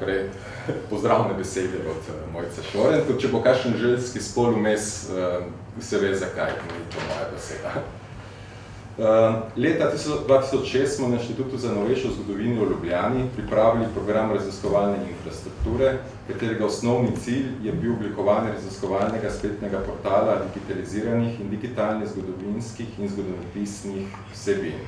torej pozdravne besede od Mojce Šoren, tudi če bo kakšen željski spol vmes, se ve zakaj, ni to moja beseda. Leta 2006 smo na Inštitutu za novejšo zgodovino v Ljubljani pripravili program raziskovalne infrastrukture, katerega osnovni cilj je bil oblikovanje raziskovalnega spletnega portala digitaliziranih in digitalnih zgodovinskih in zgodovinopisnih vsebin.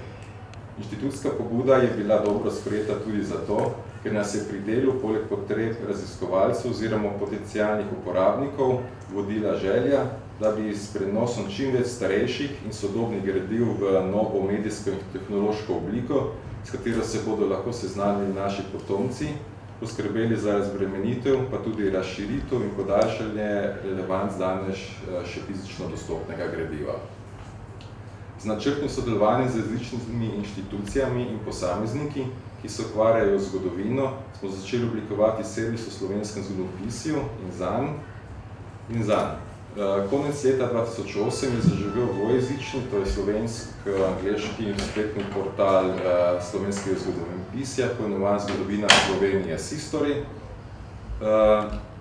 Inštitutska pobuda je bila dobro sprejeta tudi zato, ker nas je pri delu poleg potreb raziskovalcev oziroma potencialnih uporabnikov vodila želja, da bi s prenosom čim več starejših in sodobnih gradiv v novo medijsko in tehnološko obliko, s katero se bodo lahko seznanili naši potomci, poskrbeli za razbremenitev, pa tudi razširitev in podaljšanje relevanc danes še fizično dostopnega gradiva. Z načrtnim sodelovanjem z različnimi inštitucijami in posamezniki, ki se ukvarjajo z zgodovino, smo začeli oblikovati servis o slovenskem zgodovinopisju in zanj. Konec leta 2008 je zaživel dvojezični, to je slovensko-angleški spletni portal slovenskega zgodovinopisja, poimenovan Zgodovina Slovenije History.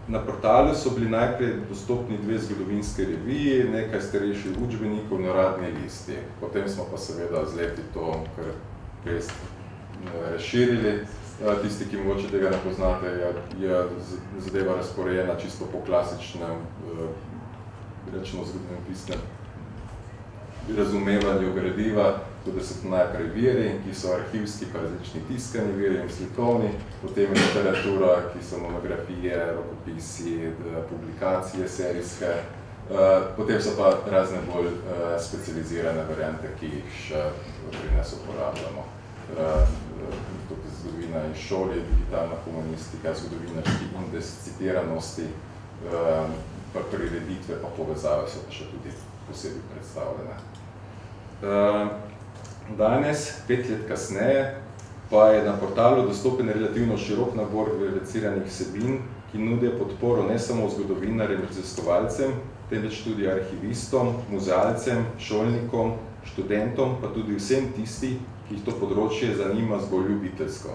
Na portalu so bili najprej dostopni dve zgodovinske reviji, nekaj starejših učbenikov in uradni listi. Potem smo pa seveda z leti to kar res razširili. Tisti, ki mogoče tega ne poznate, je zadeva razporejena čisto po klasičnem, rečemo zgodovinopisnem razumevanju gradiva, tudi se to najprej viri, ki so arhivski, pa različni tiskani viri in slikovni, potem literatura, ki so monografije, rokopisi, publikacije serijske, potem so pa razne bolj specializirane variante, ki jih še pri nas uporabljamo. Tukaj zgodovina in šoli, digitalna humanistika, zgodovinarski indes citiranosti, pa prireditve, pa povezave so pa še tudi posebej predstavljene. Danes, 5 let kasneje, pa je na portalu dostopen relativno širok nabor verificiranih vsebin, ki nudijo podporo ne samo zgodovinarjem in raziskovalcem, temveč tudi arhivistom, muzealcem, šolnikom, študentom, pa tudi vsem tisti, ki jih to področje zanima zgolj ljubiteljsko.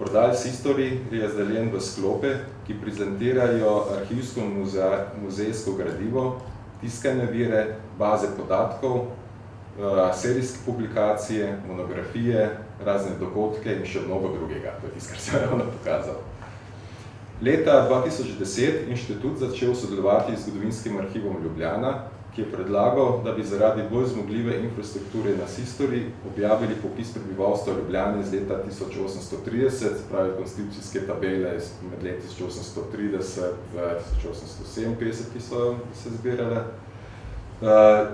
Portal History je razdeljen v sklope, ki prezentirajo arhivsko in muzejsko gradivo, tiskane vire, baze podatkov, serijske publikacije, monografije, razne dogodke in še mnogo drugega. To je tisto, kar sem ravno pokazal. Leta 2010 inštitut začel sodelovati z Zgodovinskim arhivom Ljubljana, ki je predlagal, da bi zaradi bolj zmogljive infrastrukture na History objavili popis prebivalstva Ljubljane z leta 1830, pravi konstitucijske tabele med leti 1830 v 1857, ki so se zbirale,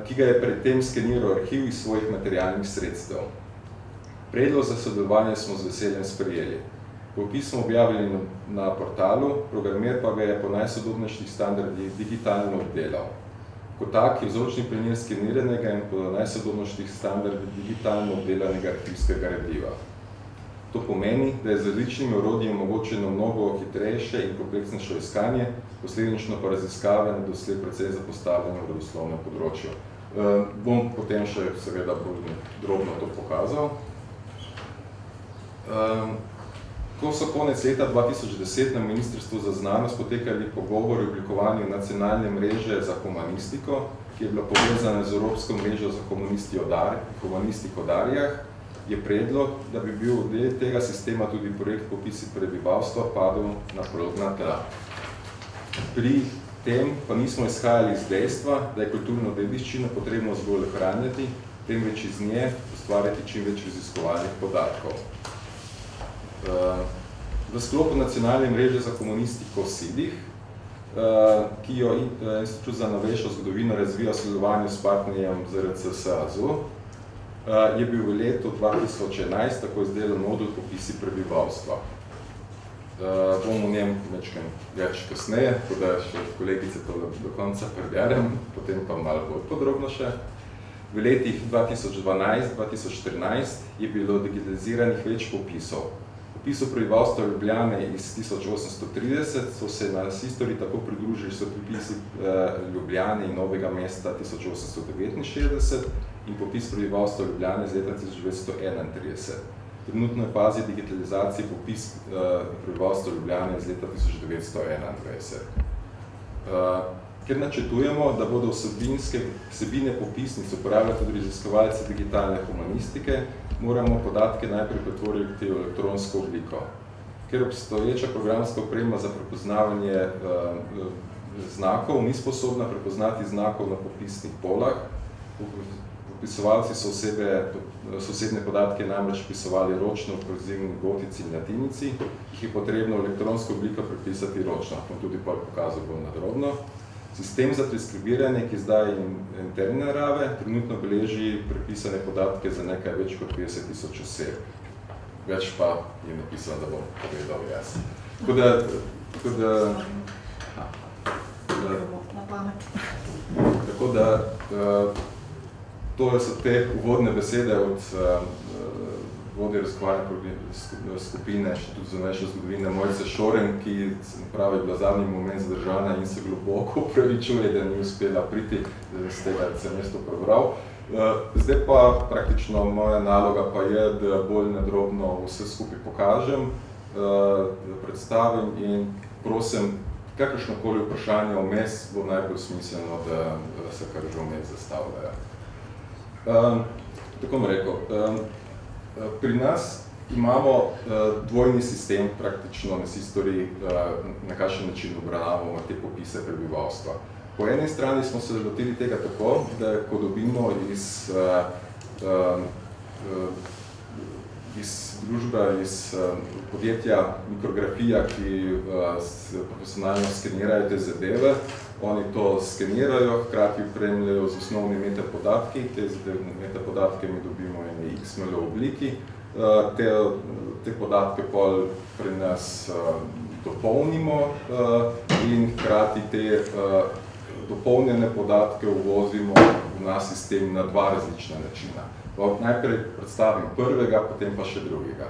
ki ga je predtem skeniral arhiv iz svojih materialnih sredstev. Predlog za sodelovanje smo z veseljem sprejeli. Popis smo objavili na portalu, programer pa ga je po najsodobnejših standardih digitalno obdelal. Kot tak je vzročni primer skeniranega in po najsodobnejših standardih digitalno obdelanega arhivskega gradiva. To pomeni, da je z različnimi orodji omogočeno mnogo hitrejše in kompleksnejše iskanje, posledično pa raziskave na doslej precej zapostavljenem rodoslovnem področju. Bom potem še seveda bolj drobno to pokazal. Ko so konec leta 2010 na Ministrstvu za znanost potekali pogovori o oblikovanju nacionalne mreže za humanistiko, ki je bila povezana z Evropsko mrežo za humanistiko Darjah, je predlog, da bi bil del tega sistema tudi projekt popisi prebivalstva padel na plodna tla. Pri tem pa nismo izhajali iz dejstva, da je kulturno dediščino potrebno zgolj ohranjati, temveč iz nje ustvarjati čim več raziskovalnih podatkov. V sklopu nacionalne mreže za humanistiko SIDIH, ki jo Institut za novejšo zgodovino razvija v sodelovanju s partnerjem ZRC SAZU, je bil v letu 2011 tako izdelan modul popisi prebivalstva. Bom o njem več kasneje, tako da še kolegice to do konca preberem, potem pa malo bolj podrobno še. V letih 2012-2014 je bilo digitaliziranih več popisov. Popisu prebivalstva Ljubljane iz 1830 so se na History tako pridružili so popisi Ljubljane in Novega mesta 1869 in popis prebivalstva Ljubljane z leta 1931. Trenutno je fazi digitalizacije popis prebivalstva Ljubljane iz leta 1921. Ker načrtujemo, da bodo vsebine popisnic uporabljati tudi raziskovalci digitalne humanistike, moramo podatke najprej pretvoriti v elektronsko obliko. Ker obstoječa programska oprema za prepoznavanje znakov ni sposobna prepoznati znakov na popisnih polah, popisovalci so osebne podatke namreč pisovali ročno v kurzivni gotici in latinici, jih je potrebno v elektronsko obliko prepisati ročno, bom tudi pokazal bolj nadrobno. Sistem za transkribiranje, ki zdaj interne narave, trenutno beleži prepisane podatke za nekaj več kot 50,000 oseb. Več pa je napisano, da bom povedal jaz. Tako da to so te uvodne besede od vodje raziskovalne skupine Inštitut za novejšo zgodovino Mojce Šoren, ki pravi bila zadnji moment zadržana in se globoko upravičuje, da ni uspela priti z tega, da sem jaz to prebral. Zdaj pa praktično moja naloga pa je, da bolj nadrobno vse skupaj pokažem, predstavim in prosim, kakršnokoli vprašanje vmes bo najbolj smiselno, da se kar že vmes zastavljajo. Tako bom rekel, pri nas imamo dvojni sistem praktično na Sistori, na kakšen način obravnavamo te popise prebivalstva. Po eni strani smo se lotili tega tako, da ko dobimo iz družbe, iz podjetja Mikrografija, ki profesionalno skenirajo te zadeve, oni to skenirajo, hkrati opremljajo z osnovnimi metapodatki, te metapodatke mi dobimo ene XML obliki, te podatke pol pri nas dopolnimo in hkrati te dopolnjene podatke uvozimo v naš sistem na dva različna načina. Najprej predstavim prvega, potem pa še drugega.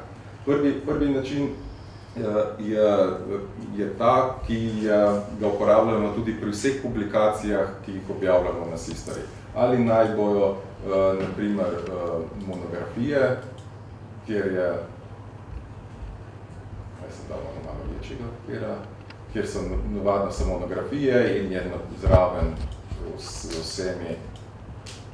Prvi način je ta, ki ga uporabljamo tudi pri vseh publikacijah, ki jih objavljamo na Sistori. Ali naj bojo, na primer, monografije, kjer je, malo večjega papira, kjer so navadno samo monografije in je zraven vsemi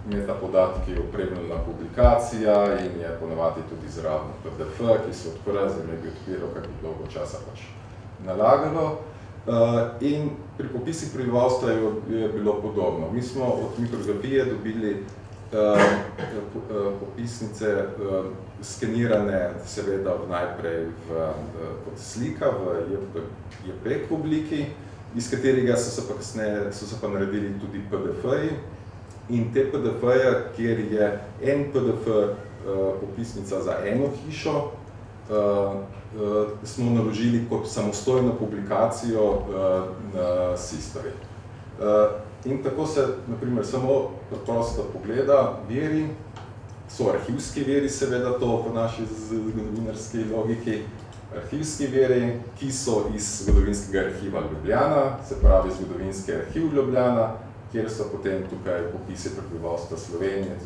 metapodatki opremljena publikacija in je ponavadi tudi zraven PDF, ki se odpira, zdaj ne bi odpiral, kar bi dolgo časa pač nalagalo. In pri popisih prebivalstva je bilo podobno. Mi smo od Mikrografije dobili popisnice skenirane seveda najprej kot slika v JPEG obliki, iz katerega so se pa naredili tudi PDF-ji. In te PDF-je, kjer je en PDF popisnica za eno hišo, smo naložili kot samostojno publikacijo na Sistori. In tako se, na primer, samo preprosto pogleda viri, so arhivski viri, seveda to po naši zgodovinarski logiki, arhivski viri, ki so iz zgodovinskega arhiva Ljubljana, se pravi zgodovinski arhiv Ljubljana, kjer so potem tukaj popisi prebivalstva Slovenije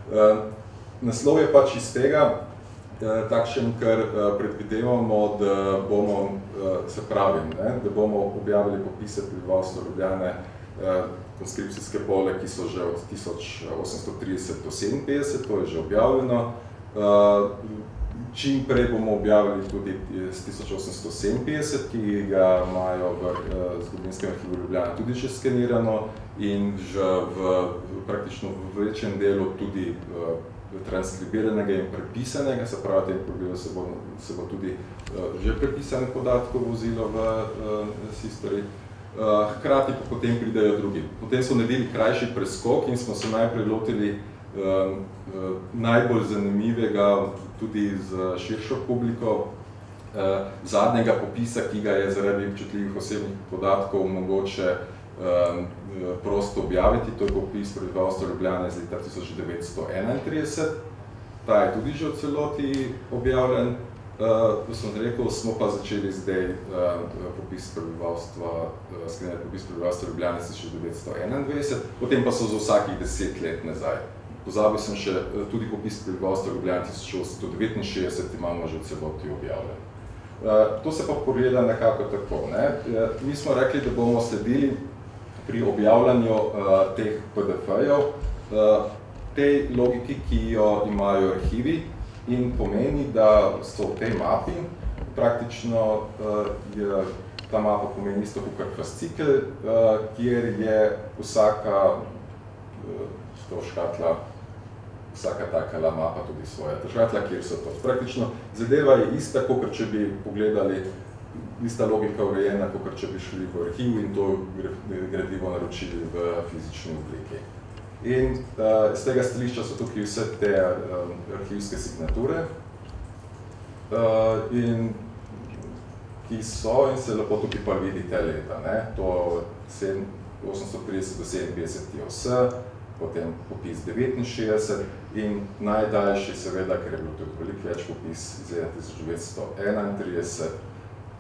1830-1931. Naslov je pač iz tega takšen, ker predvidevamo, da bomo, se pravi, da bomo objavili popise prebivalstva Ljubljane, konskripcijske pole, ki so že od 1830 do 57, to je že objavljeno. Čim prej bomo objavili tudi z 1857, ki ga imajo v zgodovinskem arhivu Ljubljana tudi že skenirano in že praktično v večjem delu tudi transkribiranega in prepisanega, se pravi, tem probilu se bo tudi že prepisane podatke vozilo v Sistori. Hkrati pa potem pridejo drugi. Potem so naredili krajši preskok in smo se najprej lotili najbolj zanimivega tudi z širšo publiko zadnjega popisa, ki ga je zaradi občutljivih osebnih podatkov mogoče prosto objaviti. To je popis prebivalstva Ljubljane iz leta 1931. Ta je tudi že v celoti objavljen. Ko sem rekel, smo pa začeli zdaj popis prebivalstva Ljubljane iz 1921, potem pa so za vsakih 10 let nazaj Pozabil sem še tudi popis prebivalstva Ljubljane 1869, imamo že v celoti objavljen. To se pa pogleda nekako tako. Mi smo rekli, da bomo sledili pri objavljanju teh PDF-jev tej logiki, ki jo imajo arhivi in pomeni, da so v tej mapi praktično ta mapa pomeni isto kot fascikel, kjer je vsaka škatla, vsaka takala mapa tudi svoja škatla, kjer so to. Praktično zadeva je ista, kot če bi pogledali, ista logika urejena, kot če bi šli v arhiv in to gradivo naročili v fizični obliki. In z tega stališča so tukaj vse te arhivske signature, ki so in se lepo tukaj pa vidi te leta. To 830 do 57 je vse, potem popis 69 in najdaljši seveda, ker je bilo tudi veliko več popis iz 1931,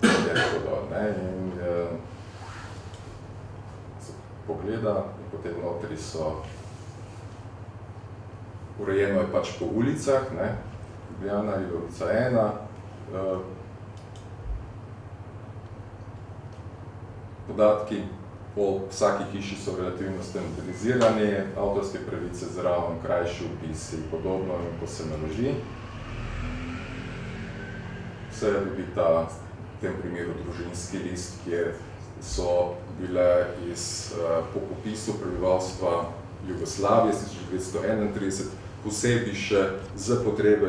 je tako dol. In se pogleda in potem notri so urejeno je pač po ulicah, Ljubljana je ulica 1, podatki o vsaki hiši so relativno standardizirani, avtorske pravice zraven, krajši opisi in podobno, in ko se naloži, se dobi ta, v tem primeru, družinski list, kjer so bile po popisu prebivalstva Jugoslavije 1931 posebej še za potrebe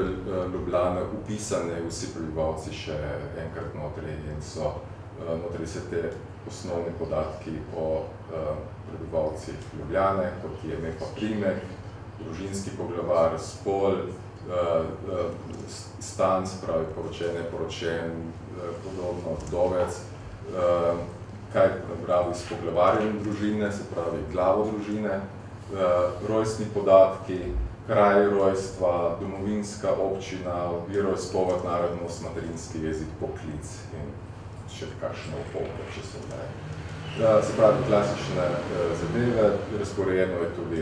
Ljubljane upisane vsi prebivalci še enkrat notri in so notri se te osnovne podatki o prebivalcih Ljubljane, kot je ime pa primek, družinski poglavar, spol, stan, spravi poročen, podobno, vdovec, kaj pravi s poglavarjem družine, se pravi glavo družine, rojstni podatki, kraj rojstva, domovinska občina, veroizpoved, narodnost, materinski jezik, poklic in še kakšne opombe, če se ne. Se pravi, klasične zadeve, razporejeno je tudi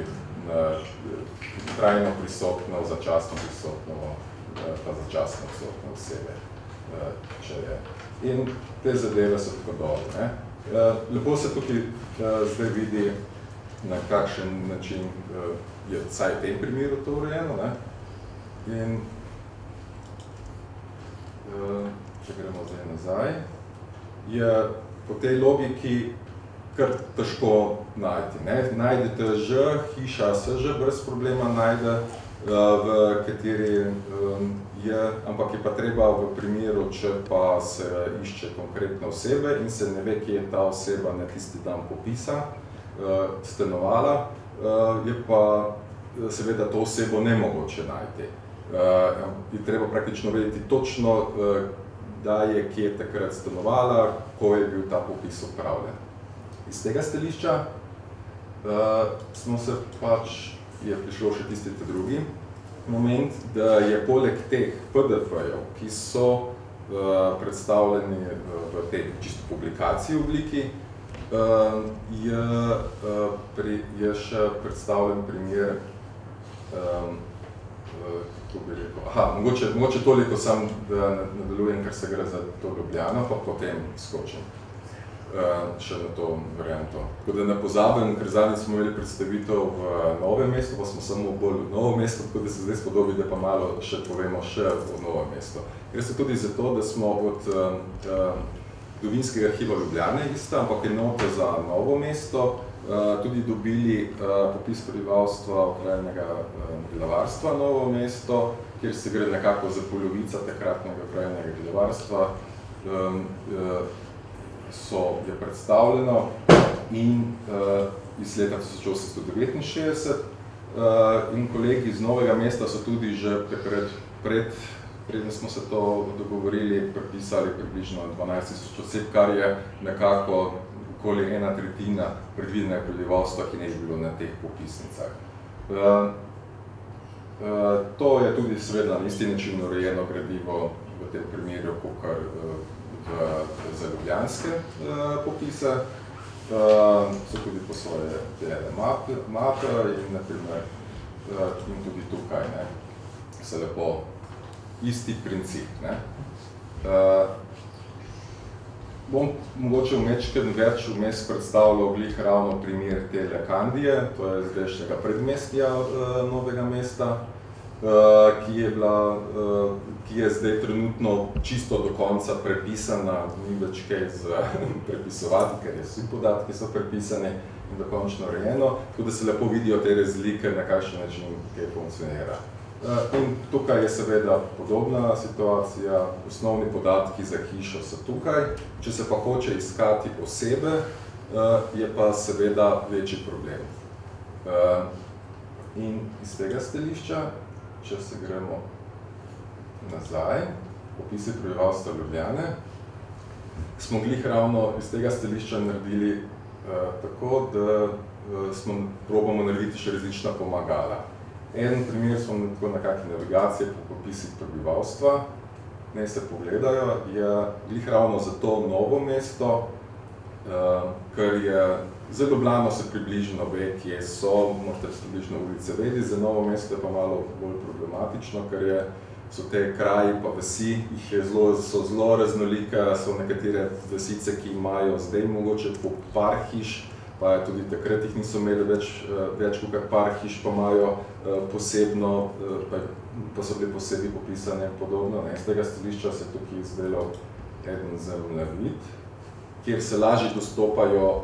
trajno prisotno, začasno prisotno, pa začasno prisotno osebe, če je. In te zadeve so tako dolne. Lepo se tukaj zdaj vidi, na kakšen način je vsaj v tem primeru to urejeno. In če gremo zdaj nazaj, je po tej logiki kar težko najti. Najdete že, hiša se že brez problema najde, v kateri je, ampak je pa treba v primeru, če pa se išče konkretne osebe in se ne ve, kje je ta oseba na tisti dan popisa, stanovala, je pa seveda to osebo nemogoče najti. Je treba praktično vedeti točno, da je kje takrat stanovala, ko je bil ta popis opravljen. Iz tega stališča smo se pač, je prišlo še tisti drugi moment, da je poleg teh PDF-jev, ki so predstavljeni v tej čisto publikaciji obliki, je še predstavljen primer, kako bi rekel, mogoče toliko sam, da nadaljujem, ker se gre za to Ljubljano, pa potem skočim še na to varianto. Tako da ne pozabim, ker zadnji smo imeli predstavitev v Novem mestu, pa smo samo bolj v Novo mesto, tako da se zdaj spodobi, da pa malo še povemo še v Novo mesto. Gre se tudi zato, da smo od Dovinskega arhiva Ljubljane ista, ampak je noto za Novo mesto, tudi dobili popis prebivalstva okrajnega glavarstva Novo mesto, kjer se gre nekako za polovica takratnega okrajnega glavarstva, je predstavljeno in iz leta 1869 in kolegi iz Novega mesta so tudi že preden smo se to dogovorili, prepisali približno 12.000 oseb, kar je nekako okoli 1/3 predvidnega prebivalstva, ki ne bi bilo na teh popisnicah. To je tudi seveda na isti način urejeno gradivo v tem primeru, kakor za ljubljanske popise. So tudi po svoje mape in naprimer in tudi tukaj, ne, se lepo isti princip, ne. Bom mogoče več vmes predstavljal glih ravno primer tele Kandije, to je zdajšnjega predmestja Novega mesta, ki je zdaj trenutno čisto do konca prepisana, ni več kaj za prepisovati, ker vsi podatki so prepisani in dokončno urejeno, tako da se lepo vidijo te razlike, na kakšen način kaj funkcionira. In tukaj je seveda podobna situacija, osnovni podatki za hišo so tukaj, če se pa hoče iskati osebe, je pa seveda večji problem. In iz tega stališča, če se gremo nazaj, opisi prebivalstva Ljubljane, smo glih ravno iz tega stališča naredili tako, da smo probamo narediti še različna pomagala. En primer smo tako na kakšne navigacije po popisih prebivalstva, ne se pogledajo, je glih ravno za to Novo mesto, ker je za Ljubljano se približno ve, kje so, morate približno ulice vedi, za Novo mesto je pa malo bolj problematično, ker so te kraji pa vasi, so zelo raznolike, so nekatere vasice, ki imajo zdaj mogoče po par hiš, pa tudi takrat jih niso imeli več kot par hiš, pa imajo posebno, pa so bili posebej popisane in podobno. Z tega stališča se tukaj izdelal eden zemljevid, kjer se lažje dostopajo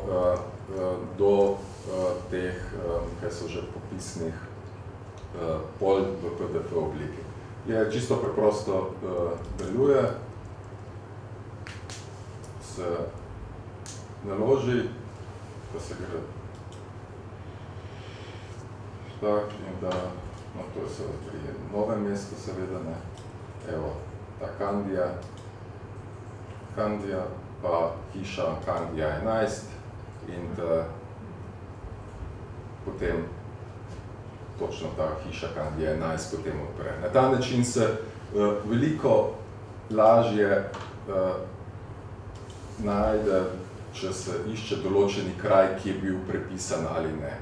do teh, kaj so že popisnih pol v PDF obliki. Je čisto preprosto deluje, se naloži, pa se gre tak in da, no to je seveda pri Novem mestu seveda, ne, evo, ta Kandija, pa hiša Kandija 11 in da potem točno ta hiša Kandija 11 potem odpre. Na ta način se veliko lažje najde, če se išče določeni kraj, ki je bil prepisan ali ne.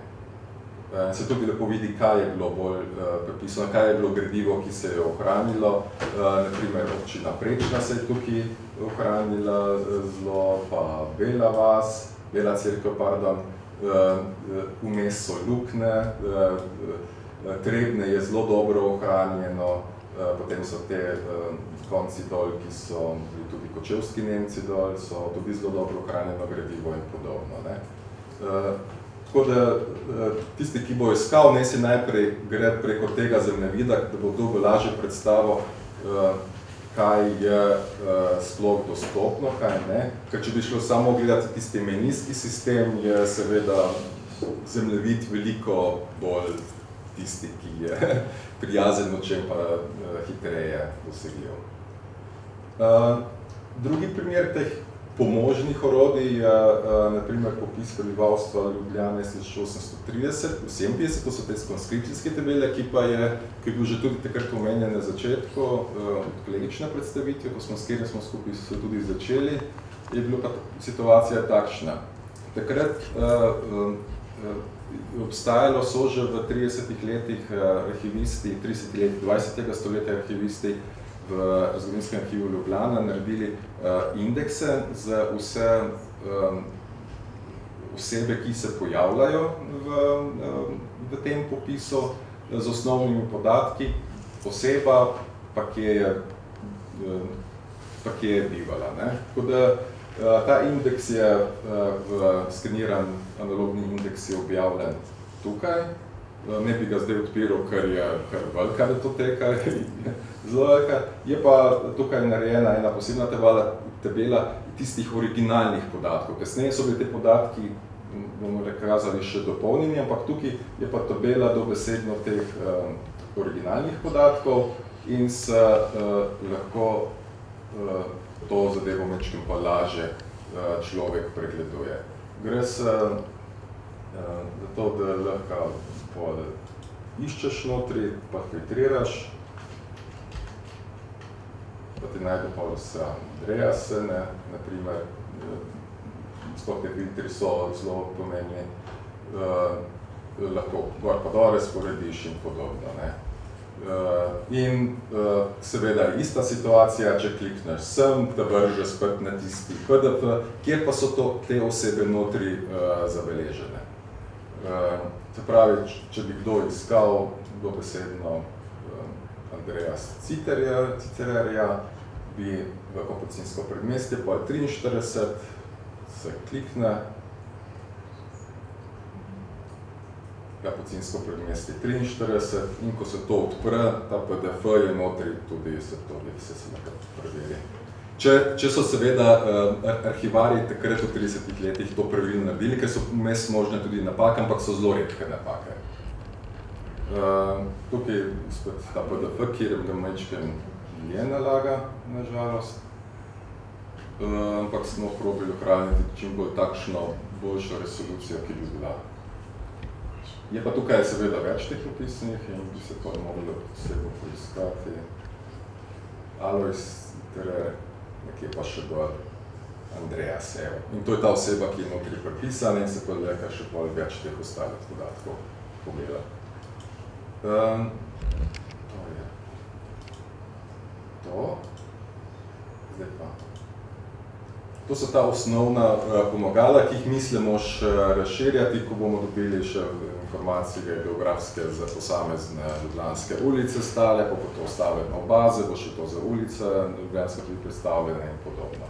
Se tudi lepo vidi, kaj je bilo bolj prepisano, kaj je bilo gradivo, ki se je ohranilo. Naprimer, občina Prečna se je tukaj ohranila zelo, pa Bela cerkev, pardon, vmes so Lukne, Trebnje je zelo dobro ohranjeno, potem so te konci dol, ki so bili tudi kočevski Nemci dol, so tudi zelo dobro ohranjeno gradivo in podobno. Tako da tisti, ki bo iskal, ne si najprej gre preko tega zemljevida, da bo dobil lažje predstavo, kaj je sploh dostopno, kaj ne. Ker če bi šlo samo gledati tisti menijski sistem, je seveda zemljevid veliko bolj tisti, ki je prijazen, čem pa hitreje dosegljiv. Drugi primer teh pomožnih orodij je naprimer popis prebivalstva Ljubljane 1830, 57, to so te konskripcijske tabele, ki je bil že tudi takrat omenjen na začetku kolegične predstavitve, ko smo skupaj tudi začeli, je bila pa situacija takšna. Takrat obstajalo so že v 30 letih arhivisti, 30 let 20. stoletja arhivisti v Zgodovinskem arhivu Ljubljana naredili indekse za vse osebe, ki se pojavljajo v tem popisu z osnovnimi podatki, oseba pa kje je bivala. Tako da ta indeks je skeniran analogni indeks je objavljen tukaj. Ne bi ga zdaj odpiral, ker je velika datoteka, zelo velika. Je pa tukaj narejena ena posebna tabela tistih originalnih podatkov. Kasneje so bili te podatki, bomo rekazali, še dopolnjeni, ampak tukaj je pa tabela dobesedno teh originalnih podatkov in se lahko to zadevo mečkim pa laže človek pregleduje. Gre se za to, da lahko iščeš notri, pa filtriraš, pa ti najde pa vse Andrease, naprimer, sploh te filtri so zelo pomembni. lahko gor pa dole sporediš in podobno. Ne. Seveda ista situacija, če klikneš sem, te vrže spet na tisti PDF, kjer pa so te osebe notri zabeležene. Se pravi, če bi kdo iskal dobesedno Andreas Citererja, bi v Kapucinsko predmestje, pa 43, se klikne, Kapucinsko predmestje 43 in ko se to odpre, ta PDF je notri tudi se lahko preveri. Če so seveda arhivarji takrat v 30 letih to pravilno naredili, ker so vmes možne tudi napake, ampak so zelo redke napake. Tukaj spet ta PDF, kjer ga majčken je nalaga, na žalost, ampak smo probili ohraniti čim bolj takšno boljšo resolucijo, ki bi bila. Je pa tukaj seveda več teh opisnih in bi se to moglo posebno poiskati. Alois Citerer, nekje pa še dol Andreas Evo. In to je ta oseba, ki je notri prepisana in se pa leka še pol več teh ostalih podatkov pogleda. To je to. Zdaj pa. To so ta osnovna pomagala, ki jih mislimo še razširjati, ko bomo dobili še informacije geografske za posamezne ljubljanske ulice stale, pa bo to stavljeno v baze, bo še to za ulice ljubljanske tudi predstavljene in podobno.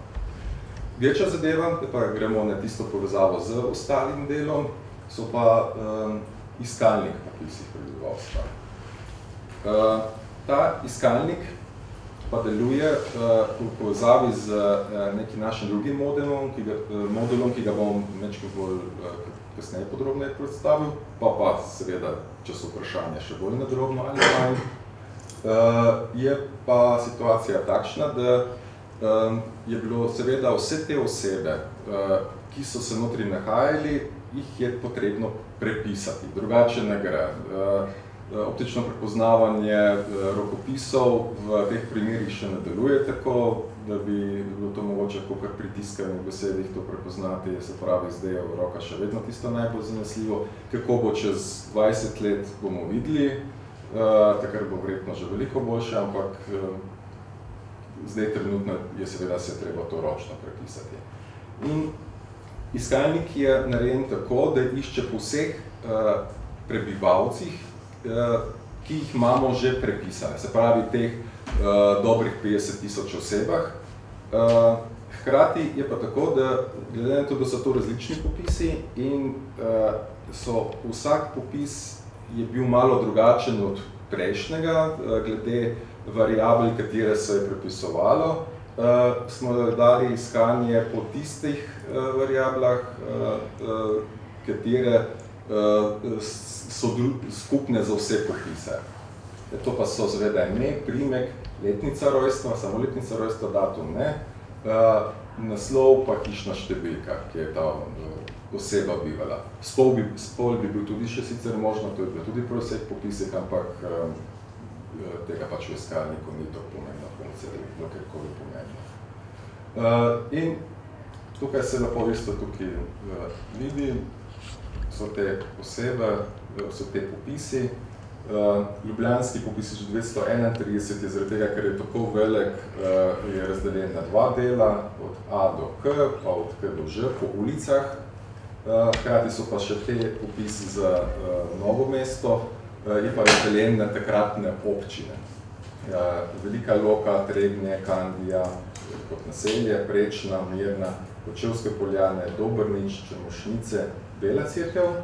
Večja zadeva, pa gremo na tisto povezavo z ostalim delom, so pa iskalnik popisih prebivalstva. Ta iskalnik pa deluje v povezavi z nekim našim drugim modelom, ki ga bom nekaj bolj kasneje podrobneje predstavil, pa seveda, če so vprašanja še bolj nadrobno ali manj. Je pa situacija takšna, da je bilo seveda vse te osebe, ki so se notri nahajali, jih je potrebno prepisati, drugače ne gre. Optično prepoznavanje rokopisov v teh primerih še ne deluje tako, da bi bilo to mogoče kakor pritiskanje v besedih to prepoznati, se pravi, zdaj je v roka še vedno tisto najbolj zanesljivo. Kako bo čez 20 let, bomo videli, takrat bo verjetno že veliko boljše, ampak zdaj trenutno je seveda se treba to ročno prepisati. In iskalnik je narejen tako, da išče po vseh prebivalcih, ki jih imamo že prepisane, se pravi teh dobrih 50 000 osebah. Hkrati je pa tako, da glede na to, da so to različni popisi in so vsak popis je bil malo drugačen od prejšnjega, glede variabel, katere se je prepisovalo, smo dali iskanje po tistih variablah, katere so skupne za vse popise. To pa so seveda ime, primek, letnica rojstva, samo letnica rojstva, datum ne, naslov pa hišna številka, ki je ta oseba bivala. Spol bi bil tudi še sicer možno, to je bilo tudi pri vseh popisih, ampak tega pač v iskalniku ni to pomembna funkcija, da bi bilo kjerkoli pomembno. In tukaj se lepo isto tukaj vidi, so te osebe, so te popisi. Ljubljanski popis 231 je zaradi tega, ker je tako velik, je razdeljen na dva dela, od A do K, pa od K do Ž, po ulicah. Hkrati so pa še te popisi za Novo mesto, je pa razdeljen na takratne občine. Velika Loka, Trebnje, Kandija, kot naselje, Prečna, Mirna, Kočevske Poljane, Dobrnič, Črnošnice, Bela Cerkev.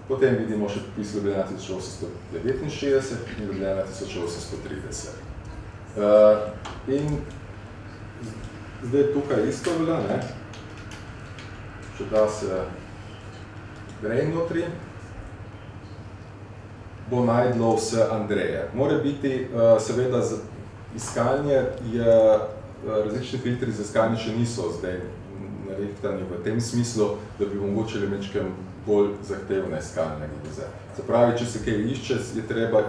Potem vidimo še popis Ljubljana 1869 in Ljubljana 1830. In zdaj tukaj isto velja, ne? Če da se gre notri, bo najdlo vse Andreje. Mora biti, seveda, iskanje je, različni filtri za iskanje še niso zdaj narehtani v tem smislu, da bi omogočili mečkem bolj zahtevne iskalne gize. Se pravi, če se kaj išče, je treba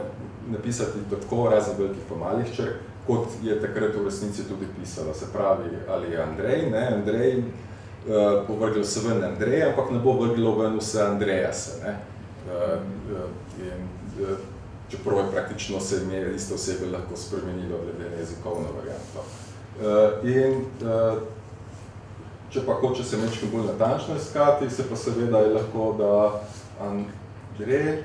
napisati tako razen velikih pa malih črk, kot je takrat v resnici tudi pisalo. Se pravi, ali je Andrej, ne, Andrej povrglo se ven Andrej, ampak ne bo vrglo ven vse Andrejase, ne. čeprav je praktično se ime iste osebe lahko spremenilo glede na jezikovno varianto. Če pa hoče se nekaj bolj natančno iskati, se pa seveda je lahko, da Andrej,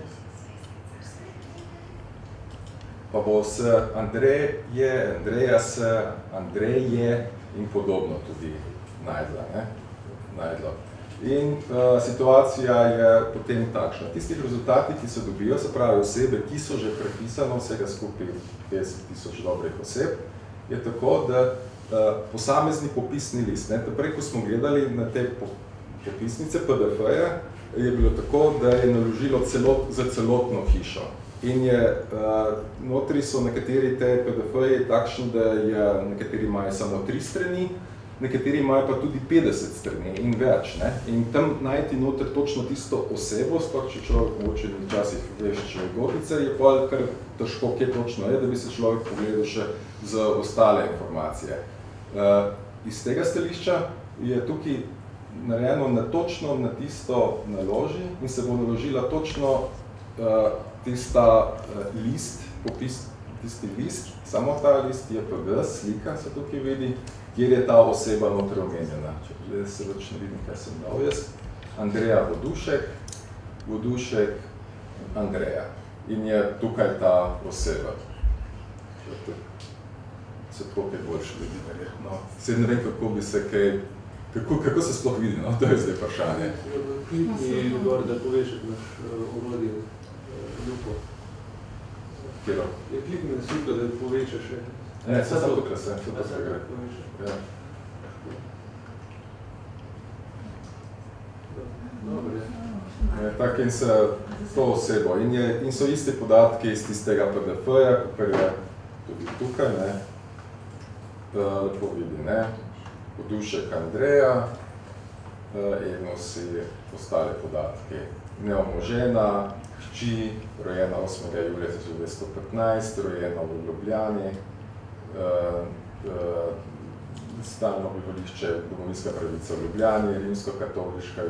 pa bo se Andreje, Andreja se, Andreje in podobno tudi najdla. In situacija je potem takšna. Tistih rezultati, ki se dobijo, se pravi osebe, ki so že prepisano, vsega skupaj 50,000 dobrih oseb, je tako, da posamezni popisni list. Prej, ko smo gledali na te popisnice PDF-je, je bilo tako, da je naložilo za celotno hišo. In notri so nekateri te PDF-ji takšni, da nekateri imajo samo 3 strani, nekateri imajo pa tudi 50 strani in več. In tam najti noter točno tisto osebo, sploh če človek mogoče včasih veš človekovice, je pa kar težko, kje točno je, da bi se človek pogledal še za ostale informacije. Iz tega stališča je tukaj narejeno točno na tisto naloži in se bo naložila točno tista list, tisti list, samo ta list je pa slika, se tukaj vidi, kjer je ta oseba notri omenjena. Če se več ne vidim, kaj sem dal jaz. Andreja Vodušek, Andreja. In je tukaj ta oseba. Se tako kaj boljše vidi, verjetno. Se ne vem, kako bi se kaj... Kako se sploh vidi, no? To je zdaj vprašanje. Klikni gor, da poveš, da imaš orodje lupo. Kjero? Klikni na sliko, da povečaš. Ne, vse sem tukaj, vse gre. Tako in se to osebo. In so isti podatki iz tistega PDF-ja, kar je tudi tukaj, lepo vidi, Vodušek Andreja in vsi ostale podatki. Neomožena, hči, rojena 8. julija 1915, rojena v Ljubljani, stalno bivališče, domovinska pravica v Ljubljani, rimsko-katoliška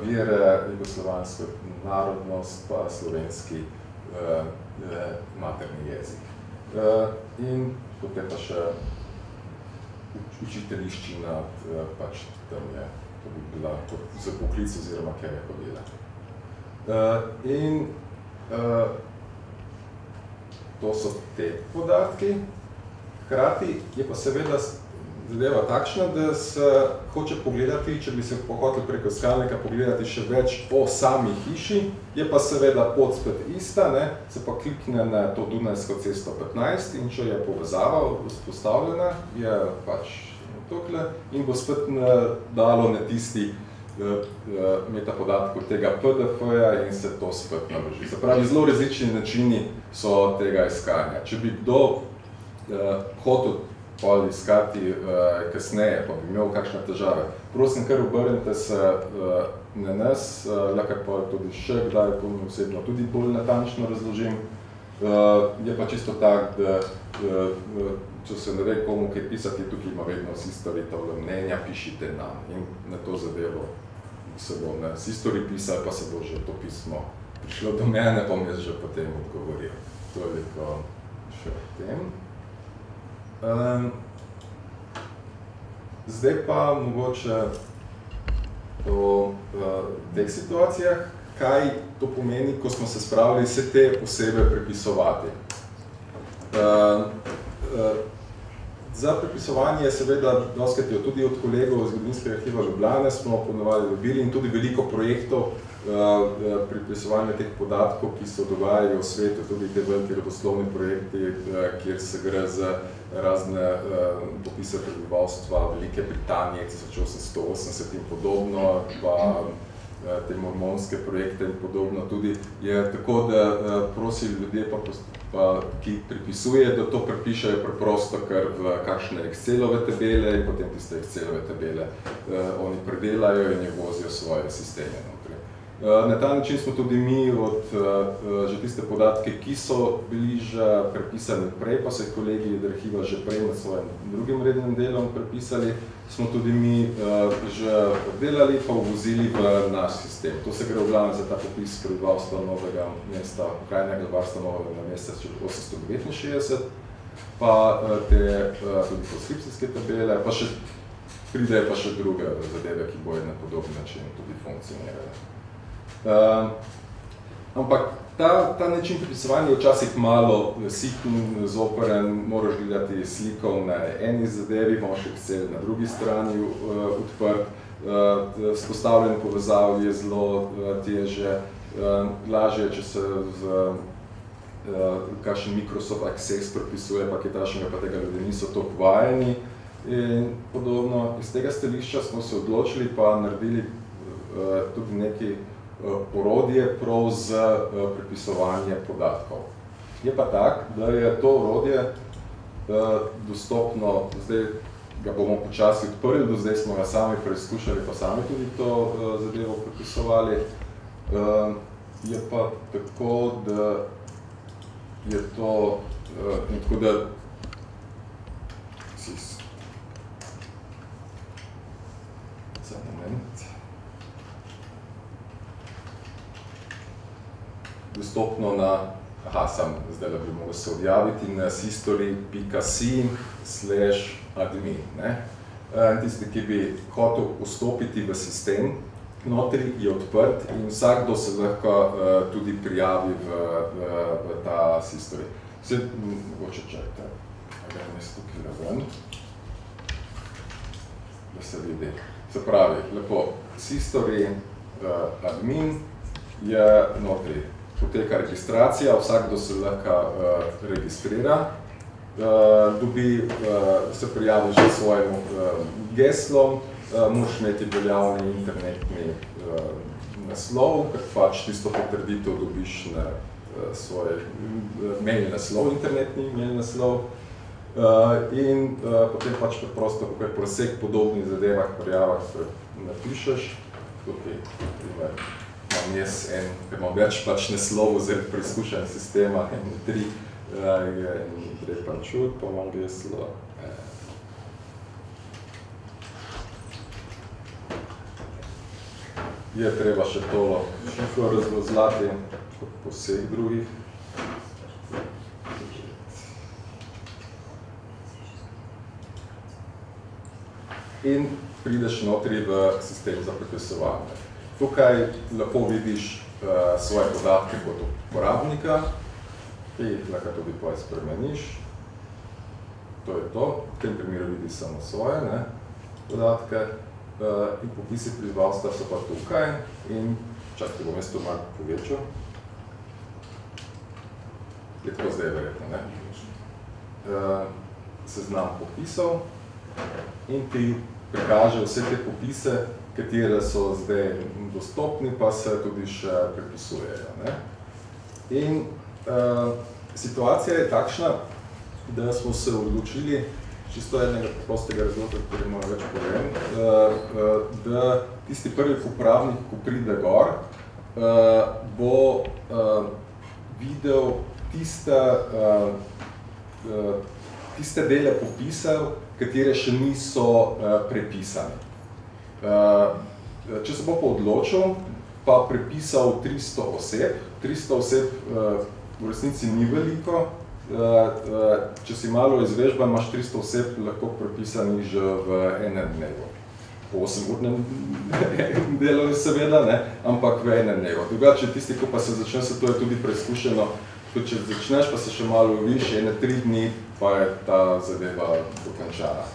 vere, jugoslovanska narodnost, pa slovenski materni jezik. In potem pa še učiteljiščina, pač tam je, to bi bila za poklic oziroma kjer je hodila. In to so te podatki. Hkrati je pa seveda zadeva takšna, da se hoče pogledati, če bi se hotel preko iskalnika pogledati še več o sami hiši, je pa seveda pot spet ista, se pa klikne na to Dunajsko cesto 15 in če je povezava vzpostavljena, je pač tukaj in bo spet dalo na tisti metapodatkov tega PDF-ja in se to spet naloži. Se pravi, zelo različni načini so tega iskanja. Če bi kdo hotel iskati kasneje, pa bi imel kakšne težave, prosim, kar obrnite se na nas, lahko pa tudi še kdaj osebno tudi bolj natančno razložim. Je pa čisto tak, da če se ne ve komu kaj pisati, tukaj ima vedno sistoritev mnenja, pišite nam in na to zadevo se bo na sistori pisal, pa se bo že to pismo prišlo do mene, pa mi že potem odgovoril. Toliko še o tem. Zdaj pa mogoče o teh situacijah, kaj to pomeni, ko smo se spravili vse te osebe prepisovati. Za prepisovanje je seveda, doskrat je tudi od kolegov iz Zgodovinskega arhiva Ljubljane, smo ponovali dobili in tudi veliko projektov prepisovanja teh podatkov, ki se dogajajo v svetu, tudi te velike leposlovni projekti, kjer se gre za razne popise prebivalstva Velike Britanije, 1880 in podobno, pa te mormonske projekte in podobno tudi. Je tako, da prosi ljudje, ki pripisujejo, da to prepišajo preprosto kar v kakšne Excelove tabele in potem tiste Excelove tabele oni predelajo in jih vozijo svoje sisteme notri. Na ta način smo tudi mi od že tiste podatke, ki so bili že prepisani prej, pa so jih kolegi od arhiva že prej med svojim drugim rednim delom prepisali, smo tudi mi že obdelali pa uvozili v naš sistem. To se gre v glavnem za ta popis prebivalstva novega mesta, krajnega varstva novega mesta 869, pa te tudi transkripcijske tabele, pa še pridejo pa še druge zadeve, ki bojo na podoben način tudi funkcionirali. Ampak ta način prepisovanja je včasih malo sitn, zoperen, moraš gledati slikov na eni zadevi, moraš Excel na drugi strani odprt, spostavljen povezav je zelo teže, lažje, če se v kakšen Microsoft Access prepisuje, pa kitašnjega pa tega ljudje niso toliko vajeni in podobno. Iz tega stališča smo se odločili pa naredili tudi neki orodje prav za prepisovanje podatkov. Je pa tak, da je to orodje dostopno, zdaj ga bomo počasi odprli, do zdaj smo ga sami preizkušali, pa sami tudi to zadevo prepisovali. Je pa tako, da je to, tako da za moment. Dostopno na, zdaj bi mogel se odjaviti, na history.si/admin. Tisti, ki bi hotel vstopiti v sistem, notri je odprt in vsakdo se lahko tudi prijavi v ta history. Vse mogoče čakajte, ga mesto tukaj ven, da se vidi. Se pravi, lepo, history.admin je notri. Poteka registracija, vsakdo se lahko registrira, se prijavi že svojim geslom, moraš imeti veljavni internetni naslov, ker pač tisto potrditev dobiš na svoj mail naslov, internetni mail naslov in potem pač preprosto, kakor po vseh podobnih zadevah, prijavah napišeš, tukaj, primer, imam jaz ker imam več pač naslovov zaradi preizkušenj sistema, tri pančut, pa imam geslo. Je treba še tolo šifro razvozlati, kot po vseh drugih. In prideš notri v sistem za prepisovanje. Tukaj lepo vidiš svoje podatke kot uporabnika, ki jih lahko tudi spremeniš. To je to, v tem primeru vidiš samo svoje podatke in popisi prebivalstva so pa tukaj in čakaj, bom jaz to malo povečal. Je tako zdaj verjetno, ne? Seznam popisov in ti prikaže vse te popise, katere so zdaj dostopni, pa se tudi še prepisujejo. In situacija je takšna, da smo se odločili, čisto enega prostega razloga, kateri malo več povem, da tisti prvi uporabnik, ko pride gor, bo videl tiste dele popisov, katere še niso prepisani. Če se bo pa odločil, pa prepisal 300 oseb, 300 oseb v resnici ni veliko, če si malo izvežba, imaš 300 oseb lahko prepisanih že v enem dnevu. Po 8-urnem delu seveda, ampak v enem dnevu. Drugače, tisti, ko pa se začne, se to je tudi preizkušeno, tudi če začneš, pa se še malo viš, 1-3 dni, pa je ta zadeva dokončana.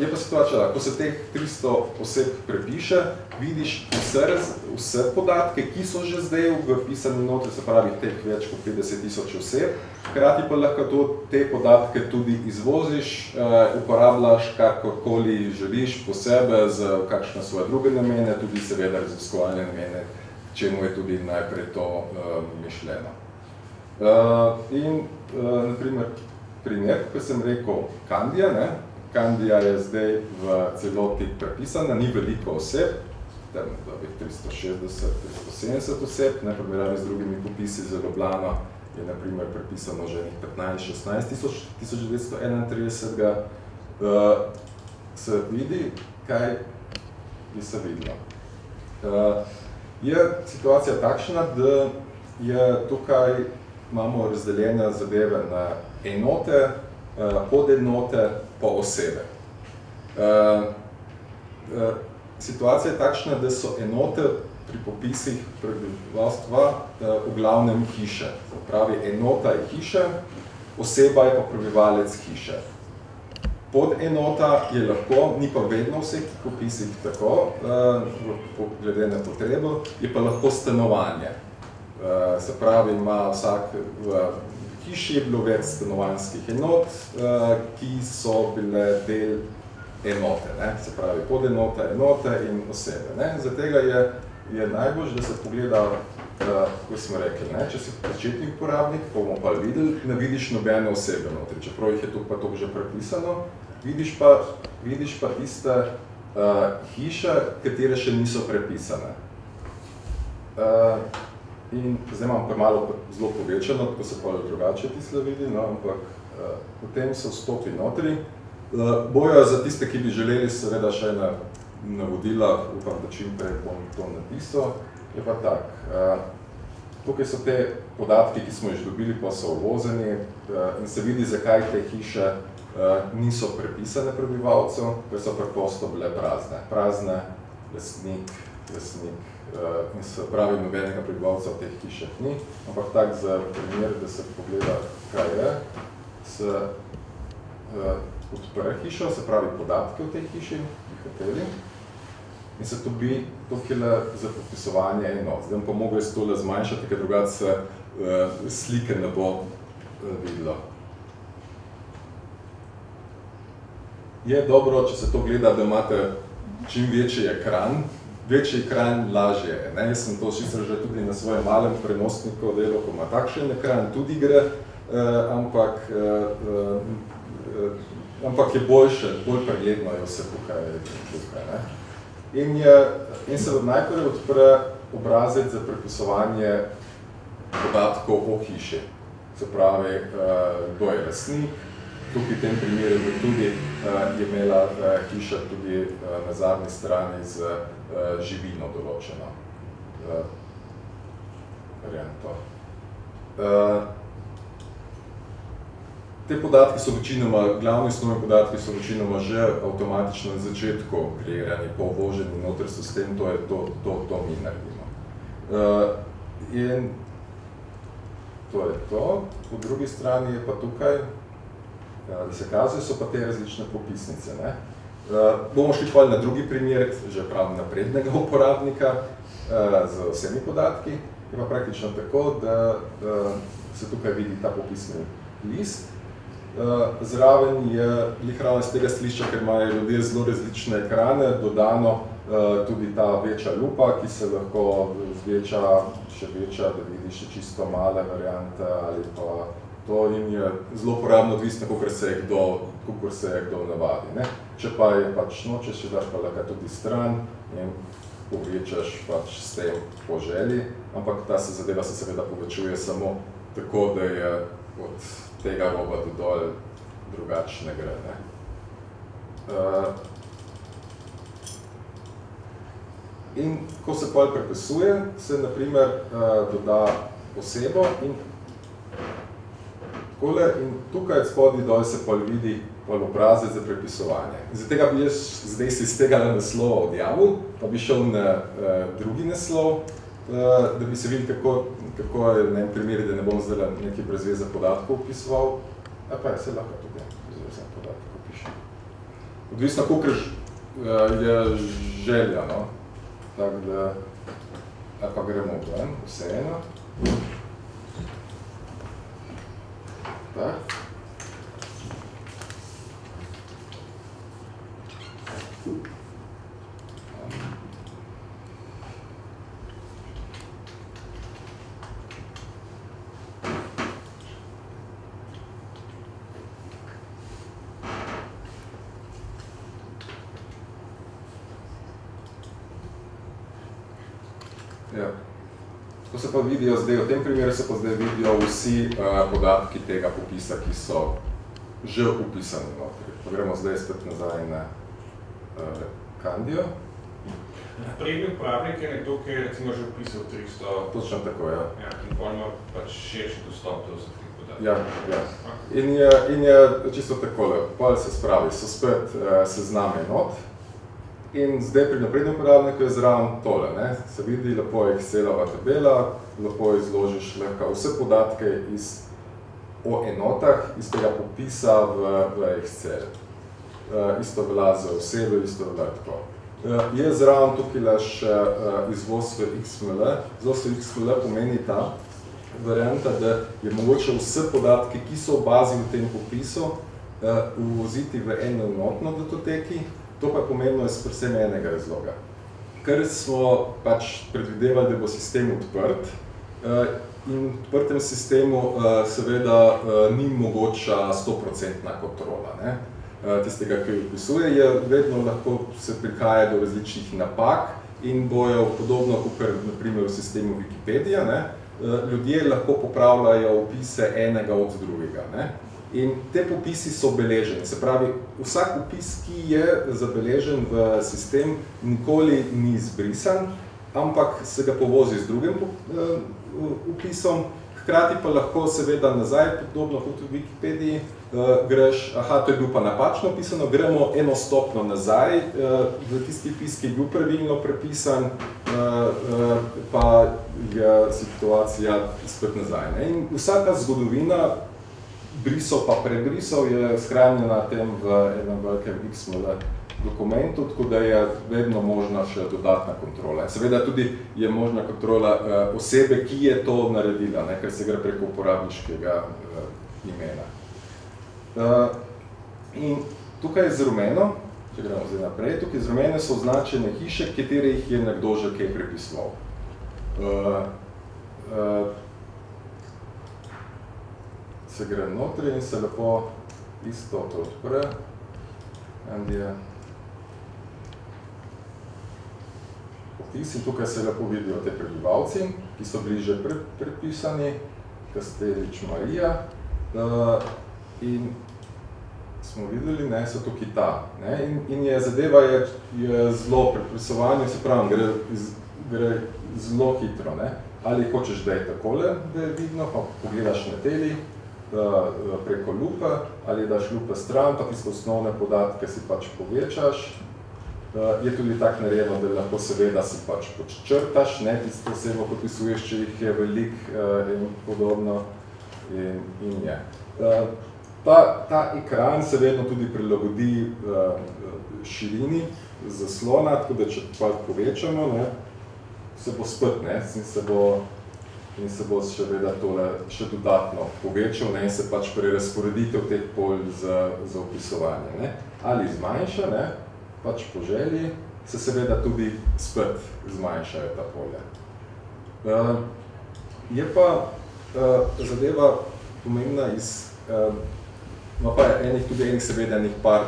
Je pa situacija, ko se teh 300 oseb prepiše, vidiš vse podatke, ki so že zdaj vpisani notri, se pravi teh več kot 50,000 oseb, hkrati pa lahko te podatke tudi izvoziš, uporabljaš kakorkoli želiš posebej za kakšne svoje druge namene, tudi seveda raziskovalne namene, čemu je tudi najprej to mišljeno. In, naprimer, kot sem rekel, Kandija, Kandija je zdaj v celoti prepisana, ni veliko oseb tam 360-370 oseb, ne, primerjavi z drugimi popisi za Ljubljano je na primer prepisano že 15-16 se vidi, kaj bi se videlo. Je situacija takšna, da je tukaj imamo razdeljene zadeve na enote, podenote pa osebe. Situacija je takšna, da so enote pri popisih prebivalstva v glavnem hiše. Pravi, enota je hiša, oseba je pa prebivalec hiše. Podenota je lahko, ni pa vedno v vseh popisih tako, glede na potrebo, je pa lahko stanovanje. Se pravi, ima vsak v hiši je bilo več stanovanjskih enot, ki so bile del enote, ne? Se pravi, podenota, enote in osebe. Ne? Zatega je najbolj, da se pogleda, kako smo rekli, ne? Če si začetnik uporabnik, pa bomo pa videli, ne vidiš nobene osebe notri, čeprav jih je tu pa to že prepisano, vidiš pa tiste hiše, katere še niso prepisane. In zdaj imam pa malo zelo povečano, tako se pa drugače tisle vidi, no, ampak potem se vstopi notri. Bojo za tiste, ki bi želeli seveda še navodila, upam, da čim prej bom to napisal, je pa tak. Tukaj so te podatki, ki smo jih dobili, pa so uvozeni in se vidi, zakaj te hiše niso prepisane prebivalcev, ker so preprosto bile prazne. Prazne, lastnik, in se pravi, nobenega prebivalca v teh hišah ni, ampak tak za primer, da se pogleda, kaj je, se odpre hišo, se pravi podatke v tej hiši, hoteli, in se dobi tukaj za popisovanje enot. Zdaj pa mogo jaz tole zmanjšati, ker drugače se slike ne bo videlo. Je dobro, če se to gleda, da imate čim večji ekran. Večji ekran lažje je. Ne? Jaz sem to sicer že tudi na svojem malem prenosniku delal, ko ima takšen ekran, tudi gre, ampak je boljše, bolj pregledno je vse tukaj. Ne? In se najprej odpre obrazec za prepisovanje podatkov o hiši. Se pravi, kdo je lastnik. Tukaj v tem primeru bi tudi je imela hiša tudi na zadnji strani z živino določeno varianto. Te podatki so večinoma, glavni osnovni podatki so večinoma že avtomatično na začetku kreirani, po uvoženi noter sistem, to mi naredimo. In to je to. Po drugi strani je pa tukaj, da se kazuje, so pa te različne popisnice. Ne? Bomo šli pa na drugi primer, že prav naprednega uporabnika z vsemi podatki. Je pa praktično tako, da se tukaj vidi ta popisni list. Zraven je ravno z tega stališča, ker imajo ljudje zelo različne ekrane, dodano tudi ta večja lupa, ki se lahko zveča, še večja, da vidiš še čisto male variante ali pa to in je zelo uporabno odvisno, kakor se je kdo navadi. Ne? Če pa je pač nočeš, še daš pa lahko tudi stran in povečaš pač s tem po želji, ampak ta zadeva se seveda povečuje samo tako, da je od tega roba do dol drugačne gre. Ne? In ko se pol prepisuje, se na primer doda osebo in tukaj spodaj dol se pol vidi obrazec za prepisovanje. Zato bi jaz zdaj si iz tega naslova odjavil, pa bi šel na drugi naslov, da bi se videl, kako je na en primer, da ne bom zdaj nekaj brezveze podatkov opisoval. Pa je, se lahko tukaj brezveze podatkov opišem. Odvisno, koliko je želja, no? Tako da, pa gremo ven, vseeno. Tak. Ja. Tako se pa vidijo zdaj, v tem primeru se pa zdaj vidijo vsi podatki tega popisa, ki so že upisani notri. Pa gremo zdaj spet nazaj na Candijo. Prednji uporabnik je nekdo, ki je recimo že upisal 300. Točno tako, ja. Ja, in pa ima pač širši dostop do vseh teh podatkov. Ja, ja. In je čisto takole, pol se spravi, so spet sezname not. In zdaj pri naprednem uporabniku je zraven tole, ne? Se vidi, lepo je Excelova tabela, lepo izložiš lahko vse podatke o enotah iz tega popisa v Excel. Isto velja za osebe, isto velja tako. Je zraven tukaj še izvoz v XML. Izvoz v XML pomeni ta varianta, da je mogoče vse podatke, ki so v bazi v tem popisu, uvoziti v eno enotno datoteki. To pa je pomembno iz predvsem enega razloga. Ker smo pač predvidevali, da bo sistem odprt in v odprtem sistemu seveda ni mogoča 100% kontrola, ne? Tistega, ki jo opisuje, je vedno lahko se prihaja do različnih napak in bojo podobno, kot na primer v sistemu Wikipedija, ne? Ljudje lahko popravljajo opise enega od drugega, ne? In te popisi so beleženi, se pravi, vsak opis, ki je zabeležen v sistem, nikoli ni izbrisan, ampak se ga povozi z drugim opisom, hkrati pa lahko seveda nazaj, podobno kot v Wikipediji, greš, aha, to je bil pa napačno opisano, gremo eno stopno nazaj, v tisti opis, ki je bil pravilno prepisan, pa je situacija spet nazaj, ne? In vsa ta zgodovina brisov pa prebrisov je shranjena tem v enem velikem XML dokumentu, tako da je vedno možna še dodatna kontrola. Seveda tudi je možna kontrola osebe, ki je to naredila, ne, ker se gre preko uporabniškega imena. In tukaj z rumeno, če gremo zdaj naprej, tukaj z rumene so označene hiše, katerih je nekdo že kaj prepisoval. Se gre notri in se lepo isto to odpre. Andija. Opis in tukaj se lepo vidijo te prebivalci, ki so bili že prepisani, Kastelič Marija. In smo videli, ne, so tukaj ta. Ne? In je zadeva je zelo pri prepisovanju, se pravi, gre zelo hitro. Ne? Ali hočeš, da je takole, da je vidno, pa pogledaš na teli, preko lupe, ali daš lupe stran, pa tiste osnovne podatke si pač povečaš. Je tudi tak narejeno, da lahko seveda si pač podčrtaš, ne, tiste osebo popisuješ, če jih je velik in podobno. In je. Ta ekran se vedno tudi prilagodi širini zaslona, tako da če pa povečamo, ne, se bo spet, ne, in se bo seveda tole še dodatno povečal, ne, in se pač prerasporeditev teh polj za opisovanje, ne. Ali zmanjša, ne, pač po želji, se seveda tudi spet zmanjšajo ta polja. Je pa zadeva pomembna ima pa tudi enih seveda enih par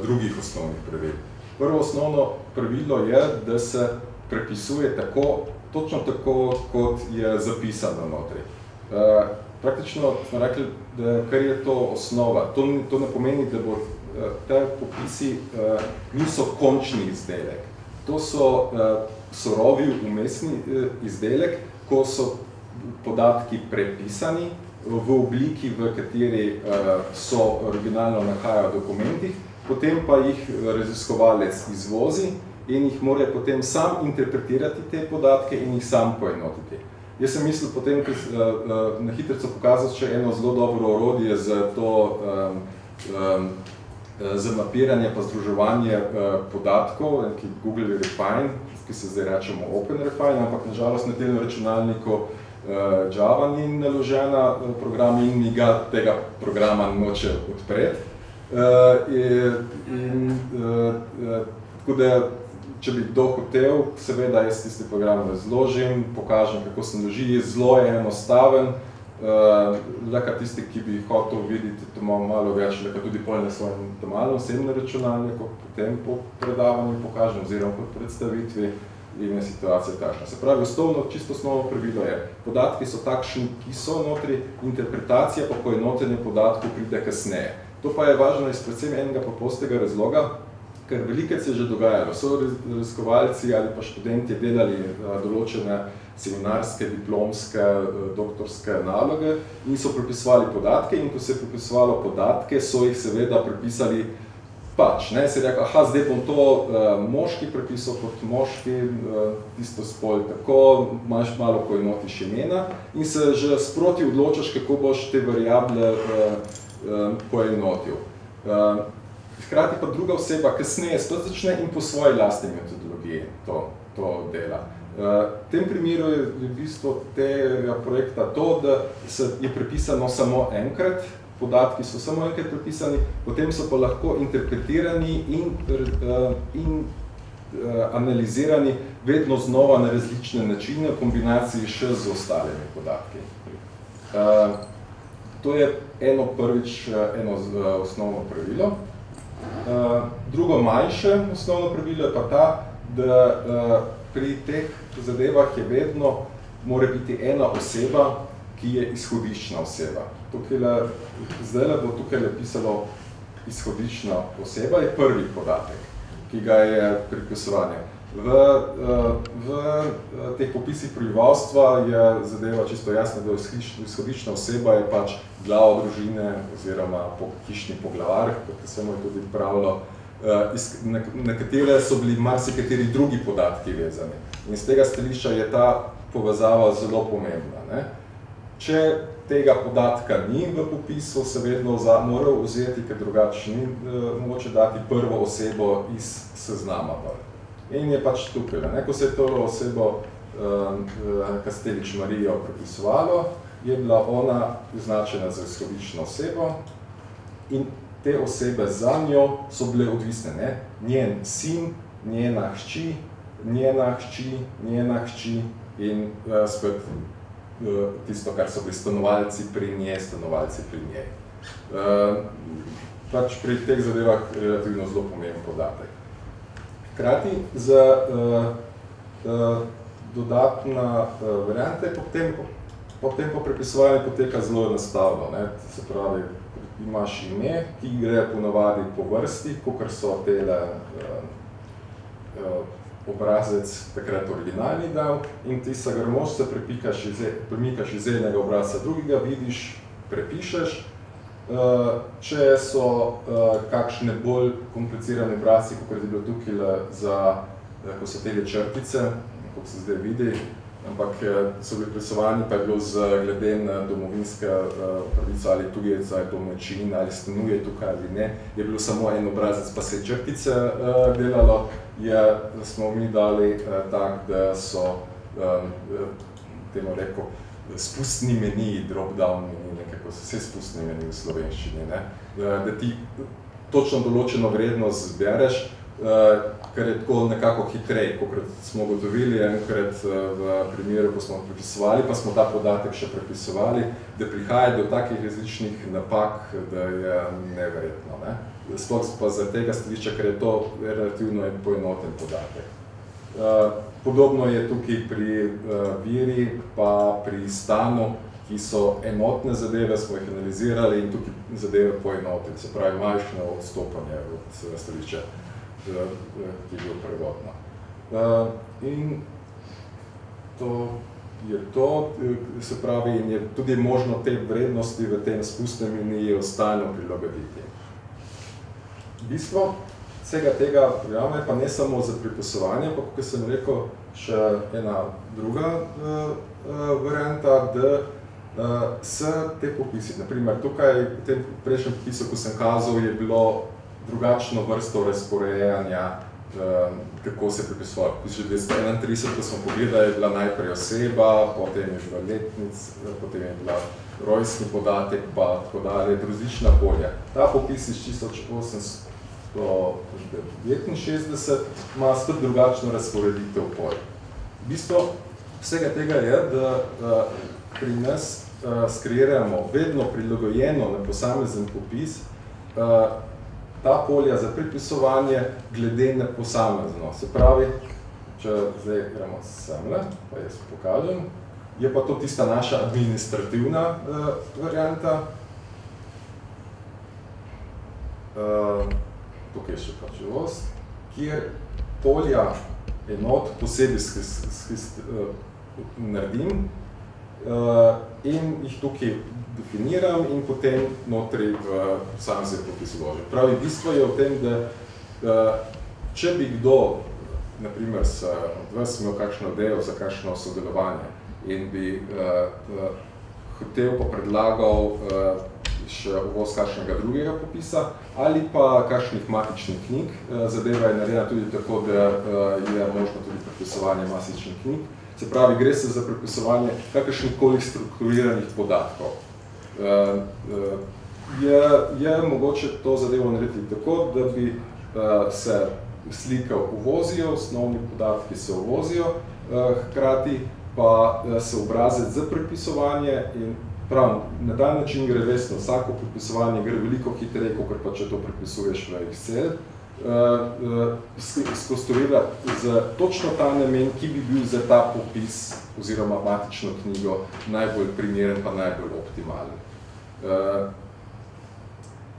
drugih osnovnih pravil. Prvo osnovno pravilo je, da se prepisuje točno tako, kot je zapisano notri. Praktično smo rekli, da kar je to osnova. To ne pomeni, da bo te popisi niso končni izdelek. To so surovi umestni izdelek, ko so podatki prepisani v obliki, v kateri so originalno nahajajo v dokumentih, potem pa jih raziskovalec izvozi in jih mora potem sam interpretirati te podatke in jih sam poenotiti. Jaz sem mislil potem, na hitrico pokazati še eno zelo dobro orodje za to za mapiranje pa združevanje podatkov, ki Google Refine, ki se zdaj rečemo Open Refine, ampak nažalost na tem računalniku Java ni naložena program in mi ga tega programa noče odpreti. Tako da, če bi kdo hotel, seveda jaz tisti program razložim, pokažem, kako se naloži, je zelo enostaven. Leka tisti, ki bi hotel videti to malo več, leka tudi pol na svojem domalnem osebnem računalniku, potem po predavanju pokažem oziroma po predstavitvi. in je situacija takšna. Se pravi, čisto osnovno pravilo je, podatki so takšni, ki so notri, interpretacija pa poenotenje podatkov pride kasneje. To pa je važno iz predvsem enega popostega razloga, ker velikrat se je že dogajalo. So raziskovalci ali pa študenti delali določene seminarske, diplomske, doktorske naloge in so prepisovali podatke in ko se je prepisovalo podatke, so jih seveda prepisali pač. Se je rekel, aha, zdaj bom to moški prepisal kot moški, tisto spol tako, imaš malo poenotiš imena in se že sproti odločaš, kako boš te variable poenotil. Hkrati pa druga oseba kasneje spet začne in po svoji lastni metodologiji to dela. V tem primeru je v bistvu tega projekta to, da je prepisano samo enkrat, podatki so samo enkrat prepisani, potem so pa lahko interpretirani in analizirani vedno znova na različne načine v kombinaciji še z ostalimi podatki. To je eno osnovno pravilo. Drugo manjše osnovno pravilo je pa ta, da pri teh zadevah je vedno mora biti ena oseba, ki je izhodiščna oseba. Zdaj bo tukaj pisalo izhodiščna oseba, je prvi podatek, ki ga je pripisovanje. V teh popisih prebivalstva je zadeva čisto jasna, da izhodiščna oseba je pač glava družine oziroma hišni poglavar, kot se mu je tudi pravilo, na katere so bili marsikateri drugi podatki vezani. In z tega stališča je ta povezava zelo pomembna. Če tega podatka ni v popisu, se vedno moral vzeti, ker drugače ni mogoče dati prvo osebo iz seznama. In je pač tukaj. Ko se je to osebo Kastelič Marijo prepisovalo, je bila ona označena za izhodiščno osebo in te osebe za njo so bile odvisne. Njen sin, njena hči, njena hči, njena hči in spet tisto, kar so bili stanovalci pri njej, stanovalci pri njej. Pač pri teh zadevah relativno zelo pomemben podatek. Hkrati za dodatna varianta potem po prepisovanju poteka zelo enostavno. Se pravi, imaš ime, ki gre ponavadi po vrsti, kakor so tele obrazec takrat originalni dal in ti sagramož se premikaš iz enega obrazca drugega, vidiš, prepišeš. Če so kakšne bolj komplicirane obrazci, kot je bilo tukaj ko so tele črtice, kot se zdaj vidi, ampak so bili prepisovani, pa je bilo glede na domovinske pravice ali tujec, ali domačin, ali stanuje tukaj ali ne, je bilo samo en obrazec, pa se je črtice delalo, smo mi dali tak, da so temu rekel, spustni meniji, drop-down meniji, nekako vse spustni meniji v slovenščini, da ti točno določeno vrednost zbereš, ker je tako nekako hitrej, kokrat smo gotovili enkrat v primeru, ko smo prepisovali, pa smo ta podatek še prepisovali, da prihaja do takih različnih napak, da je neverjetno. Sploh pa zaradi tega stališča, ker je to relativno poenoten podatek. Podobno je tukaj pri viri, pa pri stanu, ki so enotne zadeve, smo jih analizirali in tukaj zadeve poenotili, se pravi majhno odstopanje od stališča, ki je bilo prvotno. In to je to, se pravi, in je tudi možno te vrednosti v tem spustnem meniju stalno prilagoditi. Bistvo vsega tega programa je pa ne samo za pripisovanje, pa kot sem rekel, še ena druga varianta, da se te popisi, naprimer tukaj v tem prejšnjem popisu, ko sem kazal, je bilo drugačno vrsto razporejanja, kako se pripisovalo. Že 231, ko smo pogledali, je bila najprej oseba, potem je bila letnic, potem je bila rojstni podatek, pa tako dalje, različna polja. Ta popis iz 1869 ima spet drugačno razporeditev polj. Bistvo vsega tega je, da pri nas skreiramo vedno prilagojeno na posamezen popis ta polja za pripisovanje glede na posamezno. Se pravi, če zdaj gremo semle, pa jaz pokažem, je pa to tista naša administrativna varianta. Tukaj je še pač voz, kjer polja enot posebej naredim in jih tukaj definiram in potem notri sam se popis vložim. Pravi, bistvo je v tem, da če bi kdo, naprimer, od vas imel kakšno idejo za kakšno sodelovanje in bi hotel pa predlagal še uvoz kakšnega drugega popisa ali pa kakšnih matičnih knjig. Zadeva je narejena tudi tako, da je možno tudi prepisovanje matičnih knjig. Se pravi, gre se za prepisovanje kakršnikoli strukturiranih podatkov. Je mogoče to zadevo narediti tako, da bi se slike uvozijo, osnovni podatki se uvozijo, hkrati pa se obrazec za prepisovanje in prav, na ta način gre resno, vsako prepisovanje gre veliko hitreje, kot pa če to prepisuješ v Excel, skonstruirati za točno ta namen, ki bi bil za ta popis oziroma matično knjigo najbolj primeren pa najbolj optimalen.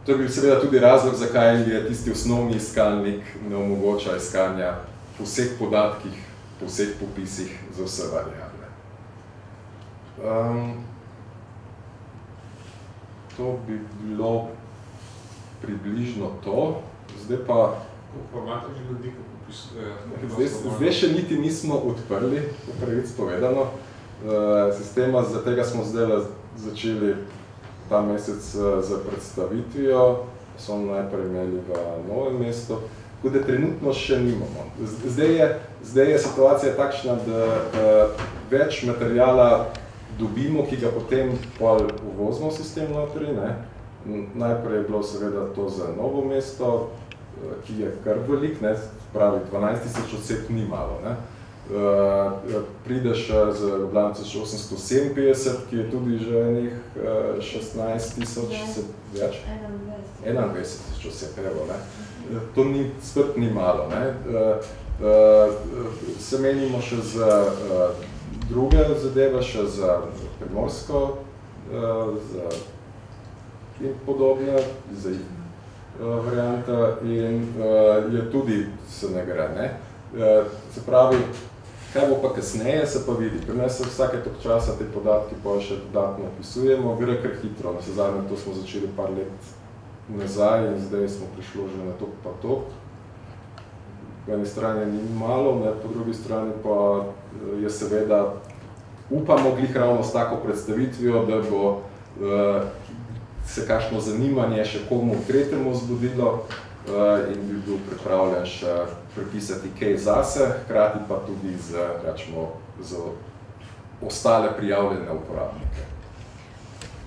To je bil seveda tudi razlog, zakaj je tisti osnovni iskalnik ne omogoča iskanja po vseh podatkih, po vseh popisih za vse variable. To bi bilo približno to. Zdaj pa... Pa imate že ljudi, ko popisujejo? Zdaj še niti nismo odprli, po pravic povedano. Sistema, za tega smo zdaj začeli ta mesec za predstavitvijo. So najprej imeli v Novem mestu. Tako da trenutno še nimamo. Zdaj je situacija takšna, da več materijala dobimo, ki ga potem uvozimo v sistem notri. Najprej je bilo seveda to za Novo mesto, ki je kar velik, pravi 12,000 oseb ni malo. Prideš z Ljubljanico 857, ki je tudi že enih 16,000 več. 21,000 oseb, evo. To spet ni malo. Se menimo še za druge zadeve, še za Primorsko in podobne, za varianta in je tudi se ne gre. Se pravi, kaj bo pa kasneje, se pa vidi. Pri nas se vsake tok časa te podatki pa še dodatno opisujemo, gre kar hitro. Na zadnje to smo začeli par let nazaj in zdaj smo prišli že na tok pa tok. Po eni strani ni malo, po drugi strani pa je seveda, upamo glih ravno s tako predstavitvijo, da bo se kakšno zanimanje še komu tretjemu zbudilo in bi bil pripravljen še prepisati kaj zase, hkrati pa tudi za ostale prijavljene uporabnike.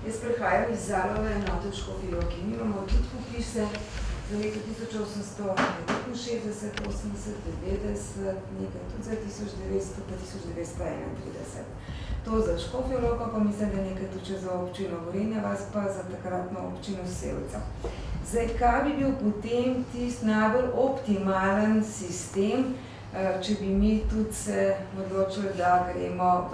Jaz prehajam iz Zalove enote v Škofji Loki. Mi imamo tudi popise za leto 1869, 80, 90, nekaj tudi za 1900 pa 1931. To za Škofjo Loko pa mislim, da nekaj tudi za občino Gorenja vas, pa za takratno občino Sevca. Zdaj, kaj bi bil potem tisti najbolj optimalen sistem, če bi mi tudi se odločili, da gremo v...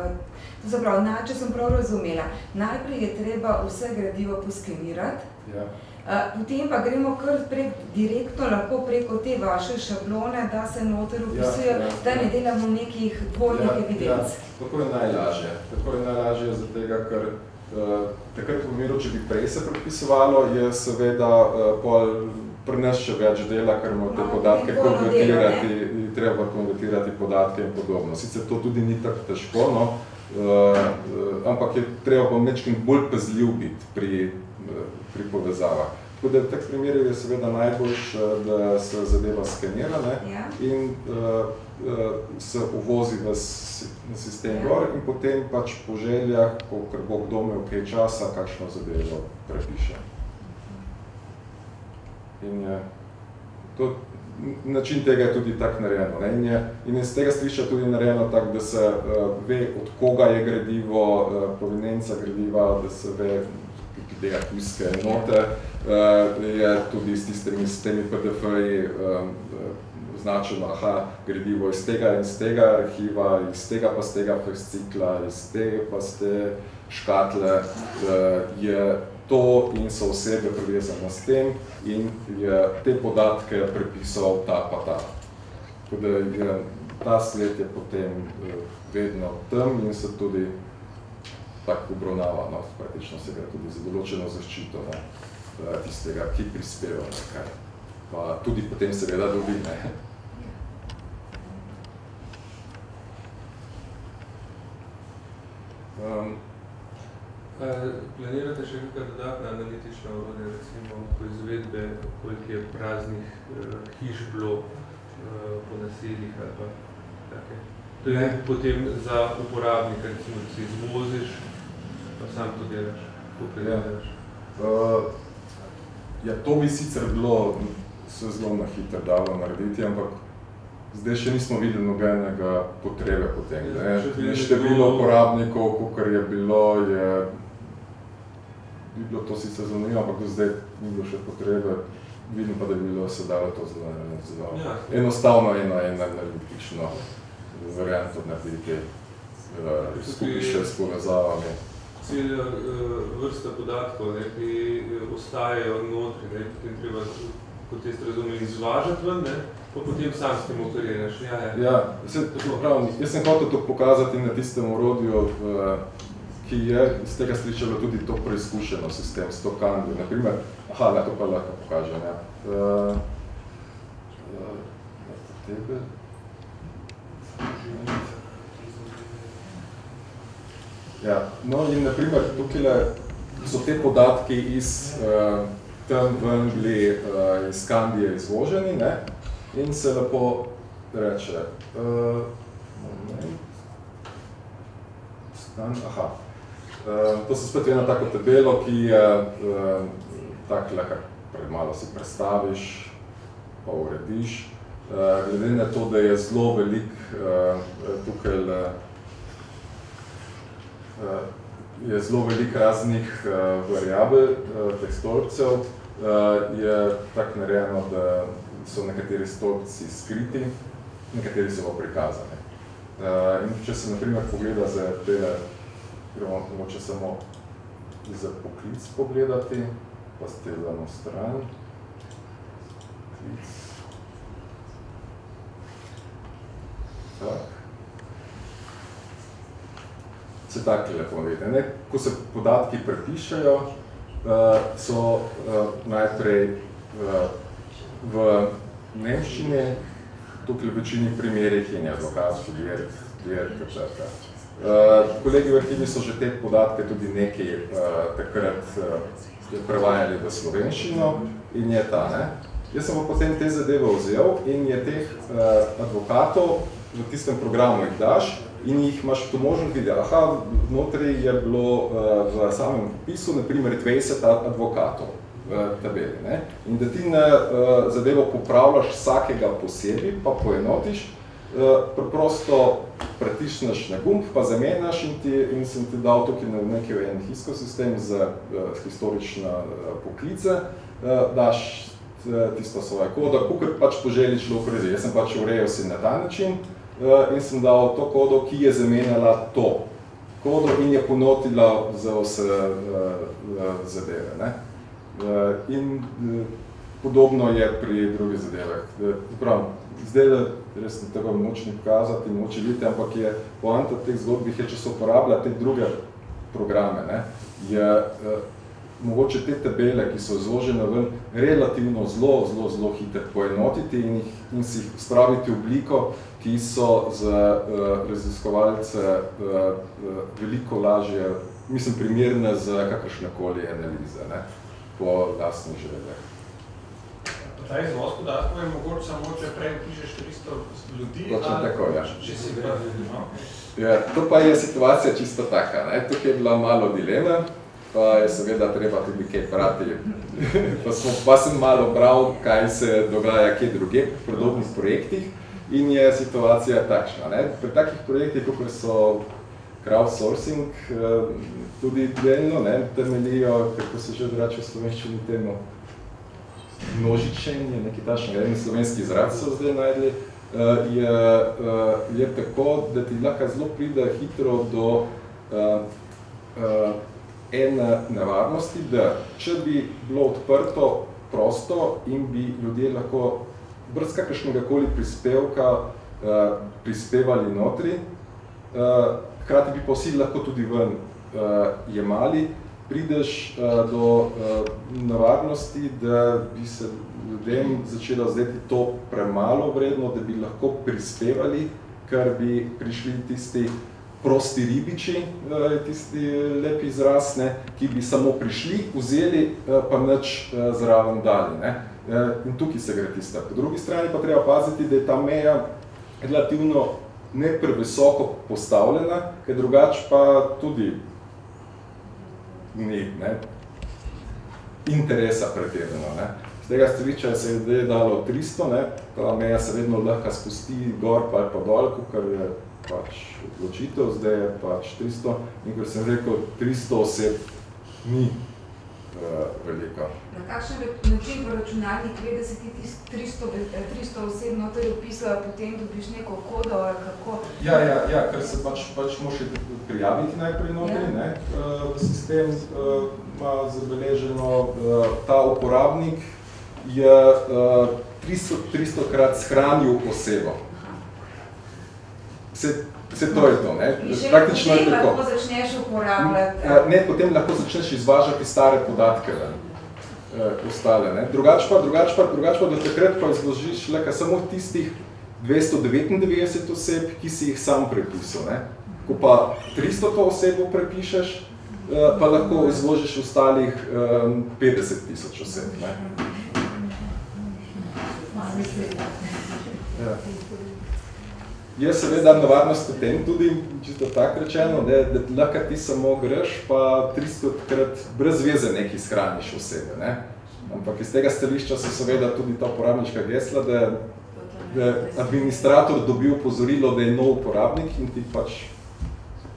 To se pravi, če sem prav razumela, najprej je treba vse gradivo poskenirati, potem pa gremo kar direktno lahko preko te vaše šablone, da se noter upisujejo, da ne delamo nekih dvojnih evidenc. Tako je najlažje. Tako je najlažje zaradi tega, ker takrat v miru, če bi prej se prepisovalo, je seveda pri nas še več dela, ker imamo te podatke konvertirati, treba konvertirati podatke in podobno. Sicer to tudi ni tako težko, ampak je treba pa mečkim bolj pazljiv biti pri povezavah. Tako da v teh primerih je seveda najboljš, da se zadeva skenira in se uvozi v sistem gor in potem pač po željah, ker bo kdo imel kaj časa, kakšno zadevo prepiše. In način tega je tudi tak narejeno. In iz tega strišča tudi narejeno tak, da se ve, od koga je gradivo, provenenca gradiva, da se ve, tega tujske enote, je tudi s temi PDF-ji označeno, gradivo iz tega arhiva, iz tega fascikla, iz tega pa z te škatle, je to in so osebe privezane s tem in je te podatke prepisal ta pa ta. Tako da je ta sled je potem vedno tam in se tudi tako obravnava, no, praktično se gre tudi za določeno zaščito, ne, tistega, ki prispeva nekaj. Pa tudi potem seveda dobi, ne. Planirate še kakšna dodatna analitična orodja, recimo proizvedbe, koliko je praznih hiš bilo po naseljih ali pa take? To je potem za uporabnika, recimo, da si izvoziš, pa sam to delaš, kako predelaš? Ja, to bi sicer bilo se zelo na hitro dalo narediti, ampak zdaj še nismo videli nobenega potrebe po tem. Število uporabnikov, kolikor je bilo, bi bilo to sicer zanimivo, ampak do zdaj ni bilo še potrebe. Vidim pa, da bi bilo se dalo to zelo enostavno eno analitično varianto narediti skupaj še s povezavami. Cela vrsta podatkov, ki ostajajo notri, potem treba, kot jaz razumem, izvažati ven, pa potem sam s tem operiraš. Jaz sem hotel to pokazati na tistem orodju, ki je iz tega sličalo tudi to preizkušeno sistem s to Candijo. Naprimer, to pa lahko pokažem, tebe. No in naprimer, tukaj so te podatki iz tam ven bili iz Candije izvoženi, ne, in se lepo reče, to so spet eno tako tabelo, ki je takle, kar malo si predstaviš, pa urediš, glede na to, da je zelo velik tukaj je zelo veliko raznih variabel, teh stolpcev, je tako narejeno, da so nekateri stolpci skriti, nekateri so pa prikazani. In če se na primer pogleda za tele, gremo mogoče samo za poklic pogledati, pa ste dano stran. Poklic. Tak. Se tako lepo vidi. Ko se podatki prepišajo, so najprej v nemščini, tukaj v večini primerih in je advokatski vir, etc. Kolegi v arhivi so že te podatke tudi nekaj takrat prevajali v slovenščino in je ta, ne. Jaz sem pa potem te zadeve vzel in je teh advokatov v tistem programu jih daš in jih imaš to možnost videti. Notri je bilo v samem popisu, naprimer, 20 advokatov v tabeli, ne? In da ti zadevo popravljaš vsakega posebej, pa poenotiš, preprosto pritisneš na gumb, pa zamenjaš in sem ti dal tukaj nekaj en hiskosistem za historične poklice, daš tisto svoje kodo, kakor pač poželi človek uredi. Jaz sem pač urejal si na ta način in sem dal to kodo, ki je zamenjala to kodo in je ponotila za vse zadeve, ne? In podobno je pri drugih zadevah. Zdaj, res ne treba močni pokazati, moči videti, ampak je poanta teh zgodbih, če se uporablja te druge programe, ne, je mogoče te tabele, ki so izložene ven, relativno zelo hitro poenotiti in si jih spraviti v obliko, ki so za raziskovalce veliko lažje, mislim, primerne za kakršnekoli analize, ne, po lastnih željah. Ta izvoz podatkov je mogoče samo, če prej pišeš 300 ljudi, točno tako, ja. Če si pravi, Ja, to pa je situacija čisto taka, ne. Tukaj je bila malo dilema, pa je seveda treba tudi kaj brati. Pa sem malo bral, kaj se dogaja kje druge v podobnih projektih in je situacija takšna, ne. Pri takih projektih, kakor so crowdsourcing, tudi delno, ne, temeljijo, kako se že odreče v slovenščini temu, množičenje, nekaj takšnega, en slovenski izraz so zdaj najdli, je tako, da ti lahko zelo pride hitro do ene nevarnosti, da če bi bilo odprto prosto in bi ljudje lahko brez kakršnega koli prispevka prispevali notri, hkrati bi pa vsi lahko tudi ven jemali, prideš do nevarnosti, da bi se ljudem začelo zdeti to premalo vredno, da bi lahko prispevali, ker bi prišli tisti prosti ribiči, tisti lepi izraz, ki bi samo prišli, vzeli, pa nič zraven dali. In tukaj se gre tista. Po drugi strani pa treba paziti, da je ta meja relativno ne previsoko postavljena, ker drugače pa tudi ni interesa pretirano. Z tega stališča se je zdaj dalo 300, ta meja se vedno lahko spusti gor ali pa dol, kar je pač odločitev, zdaj je pač 300, in kot sem rekel, 300 oseb ni veliko. Na kakšen način v računalnik ve, da se ti 300 oseb noter opisajo, potem dobiš neko kodo ali kako? Ja, ker se pač moraš prijaviti najprej notri, v sistem ima zabeleženo, ta uporabnik je 300-krat shranil osebo. Vse to je to, praktično je tako. Potem lahko začneš uporabljati. Ne, potem lahko začneš izvažati stare podatke, ostale. Drugače pa do takrat pa izložiš le samo tistih 299 oseb, ki si jih sam prepisal. Ko pa 300 to osebo prepišeš, pa lahko izložiš ostalih 50,000 oseb. Je seveda nevarnost v tem tudi, čisto tako rečeno, da lahko ti samo greš, pa 300-krat brez veze nekaj shraniš osebe. Ampak iz tega stališča se seveda tudi ta uporabniška gesla, da administrator dobi opozorilo, da je nov uporabnik in ti pač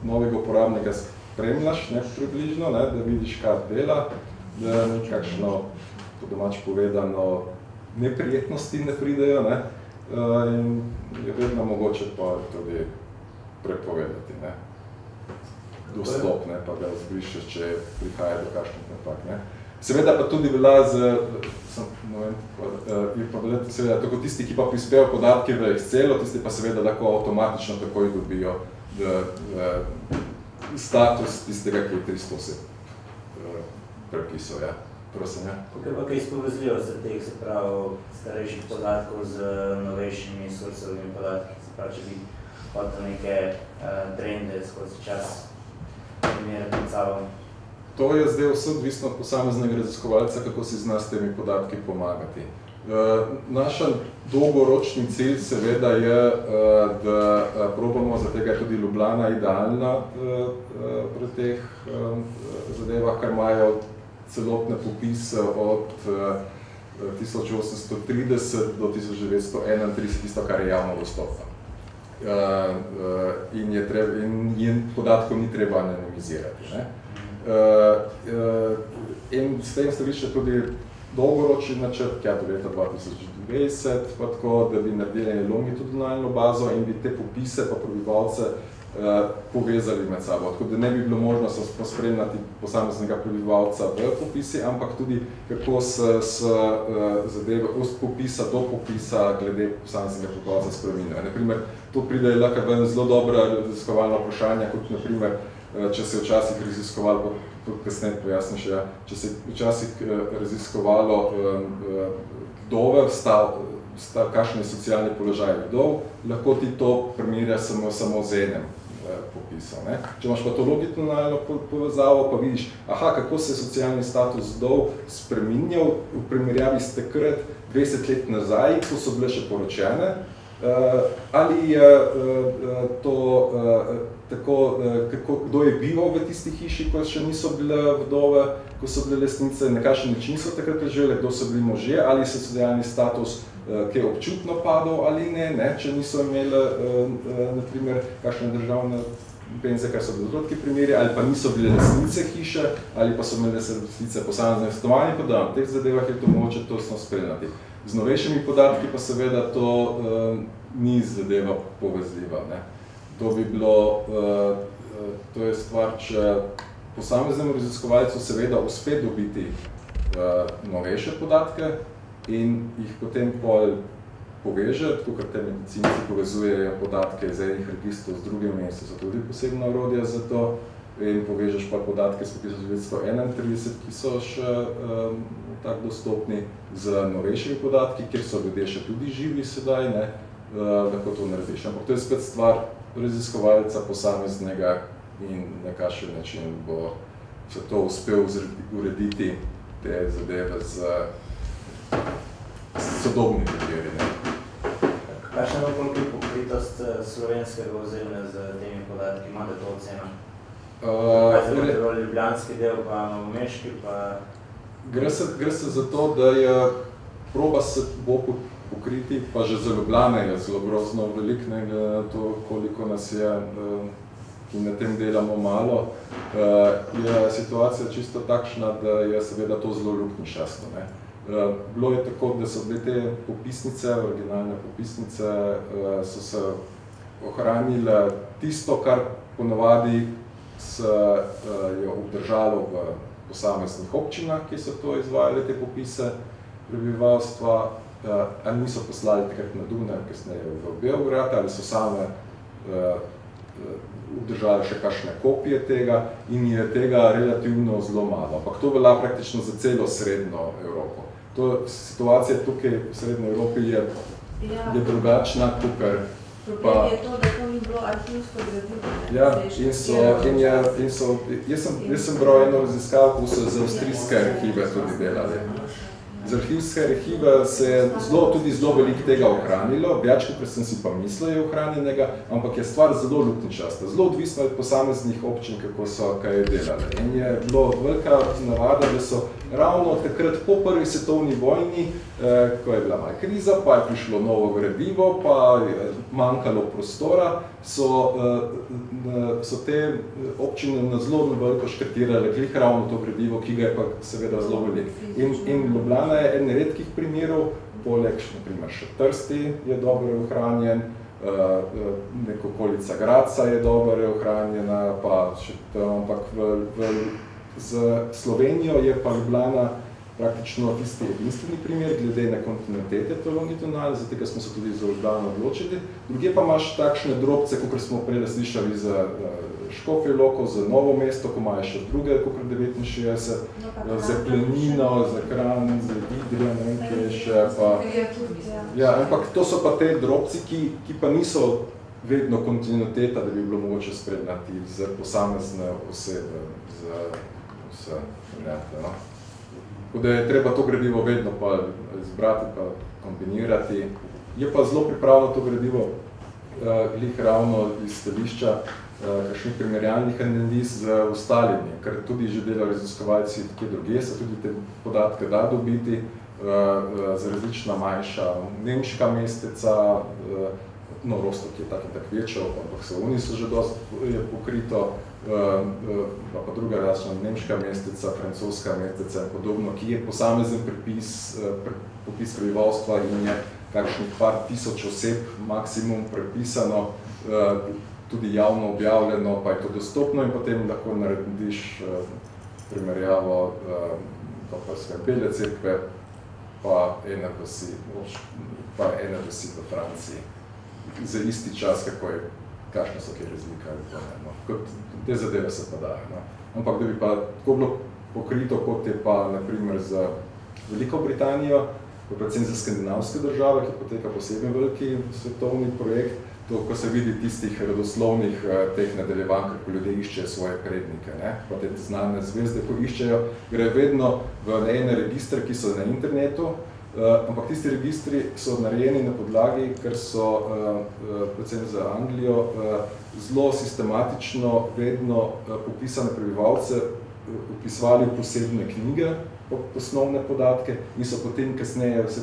novega uporabnika spremljaš, približno, da vidiš, kaj dela, da kakšno, po domač povedano, neprijetnosti ne pridejo, in je vedno mogoče pa tudi prepovedati, dostop, pa ga zbrišeš, če prihaja do kakšnih napak. Seveda pa tudi bila seveda tako tisti, ki pa prispevajo podatke v Excelu, tisti pa seveda lahko avtomatično takoj dobijo status tistega, ki je 300 oseb prepisal, Prosim, Tukaj pa kaj spovezljivost teh, se pravi, starejših podatkov z novejšimi sorsovimi podatki, se pravi, če bi hotel neke trende skozi čas primerjati med sabo. To je zdaj vse odvisno od posameznega raziskovalca, kako si zna s temi podatki pomagati. Naš dolgoročni cilj seveda je, da probamo, za tega je tudi Ljubljana idealna pri teh zadevah, kar imajo celotne popise od 1830 do 1931, tisto, kar je javno dostopno. In podatkov ni treba anonimizirati. In s tem stališče tudi dolgoročni načrt, do leta 2020, pa tako, da bi naredili longitudinalno bazo in bi te popise pa prebivalce povezali med sabo. Tako da ne bi bilo možno spremljati posameznega prebivalca v popisi, ampak tudi kako se zadeve od popisa do popisa glede posameznega prebivalca spreminjajo. Naprimer, tu pride lahko ven zelo dobra raziskovalna vprašanja, kot naprimer, če se je včasih raziskovalo, kasneje pojasnim še, če se je včasih raziskovalo vdove, kakšen je socialni položaj vdov, lahko ti to primerja samo z enem popisom. Če imaš pa to longitudinalno povezavo, pa vidiš, kako se je socialni status vdov spreminjal v primerjavi s takrat 20 let nazaj, ko so bile še poročene, ali je to tako, kdo je bival v tisti hiši, ko še niso bile vdove, ko so bile lastnice, na kakšen način so takrat preživeli, kdo so bili možje, ali se socialni status ki je občutno padal ali ne, če niso imeli, naprimer, kakšne državne penze, kar so bili drugotki primeri, ali pa niso bile lastnice hiše, ali pa so imeli lastnice posamezne stanovanje, pa da v teh zadevah je to mogoče tosno spremljati. Z novejšimi podatki pa seveda to ni zadeva povezljiva. Ne. To bi bilo, to je stvar, če posameznemu raziskovalcu seveda uspe dobiti novejše podatke in jih potem poveže, tako kot te medicinci povezujejo podatke iz enih registrov z drugimi, so tudi posebna orodja za to, in povežeš pa podatke s 1931, ki so še tako dostopni z novejšimi podatki, kjer so ljudje še tudi živi sedaj, ne, lahko to narediš. Ampak to je spet stvar raziskovalca posameznega in na kakšen način bo se to uspel urediti te zadeve z sodobnimi viri. Kakšna bo koliko pokritost slovenskega ozemlja z temi podatki? Imate to oceno? Kaj se bo ljubljanski del, pa novomeški, pa... Gre se za to, da je proba se bo pokriti, pa že za Ljubljane je zelo grozno velik, ne glede na to, koliko nas je, ki na tem delamo malo. Je situacija čisto takšna, da je seveda to zelo luknjičasto. Bilo je tako, da so bile te popisnice, originalne popisnice, so se ohranile tisto, kar ponavadi se je obdržalo v posameznih občinah, ki so to izvajali, te popise prebivalstva, ali niso poslali takrat na Dunaj, kasneje v Beograd, ali so same obdržali še kakšne kopije tega in je tega relativno zelo malo. Ampak to velja praktično za celo srednjo Evropo. Situacija tukaj v srednji Evropi je drugačna, tukaj problem je to, da to ni bilo arhivsko gradivo. Ja, jaz sem bral eno raziskav, ko so za avstrijske arhive tudi delali. Z arhivske arhive se je tudi zelo veliko tega ohranilo, več, kot sem si pa mislil, je ohranjenega, ampak je stvar zelo luknjičasta, zelo odvisna od posameznih občin, kako so kaj delali. In je bilo velika navada, da so ravno takrat po prvi svetovni vojni, ko je bila malo kriza, pa je prišlo novo gradivo, pa je manjkalo prostora, so te občine na zelo veliko škartirale glih ravno to gradivo, ki ga je pa seveda zelo veliko. In Ljubljana je eden redkih primerov, poleg na primer še Trsti je dobro ohranjen, neko okolica Gradca je dobro ohranjena, pa še tam, ampak z Slovenijo je pa Ljubljana praktično tisti edinstveni primer, glede na kontinuitete to longitudinalne, zato ker smo se tudi za Ljubljano odločili. Druge pa imaš takšne drobce, kot smo prej slišali za Škofjo Loko, za Novo mesto, ko imajo še druge, kot 69, za Planino, za Kranj, za Idrijo, ne vem, kje še pa... Ja, ampak to so pa te drobci, ki pa niso vedno kontinuiteta, da bi bilo mogoče spremljati za posamezne osebe, za vse variante, no. Tako da je treba to gradivo vedno pa izbrati, pa kombinirati. Je pa zelo pripravljeno to gradivo glih ravno iz stališča kakšnih primerjalnih analiz z ostalimi, ker tudi že delajo raziskovalci kje druge, se tudi te podatke da dobiti za različna manjša nemška mesteca, no, Rostok je tak in tak večjo, ampak Savoni so že dosti pokrito, pa druga različna nemška mesteca, francoska mesteca in podobno, ki je posamezen popis prebivalstva in je kakšnih par tisoč oseb maksimum prepisano, tudi javno objavljeno, pa je to dostopno in potem lahko narediš primerjavo Bele cerkve pa ene vasi v Franciji. Za isti čas, kakšne so kje razlika. Kot te zadeve se pa dajo. Ampak da bi pa tako bilo pokrito, kot je pa naprimer za Veliko Britanijo, pa predvsem za skandinavske države, ki poteka posebej veliki svetovni projekt, to, ko se vidi tistih rodoslovnih teh nadaljevanj, ko ljudje iščejo svoje prednike, ne? Pa te znane zvezde, ko iščejo, gre vedno v ene registre, ki so na internetu, ampak tisti registri so narejeni na podlagi, ker so predvsem za Anglijo zelo sistematično vedno popisane prebivalce upisovali v posebne knjige, osnovne podatke in so potem kasneje vse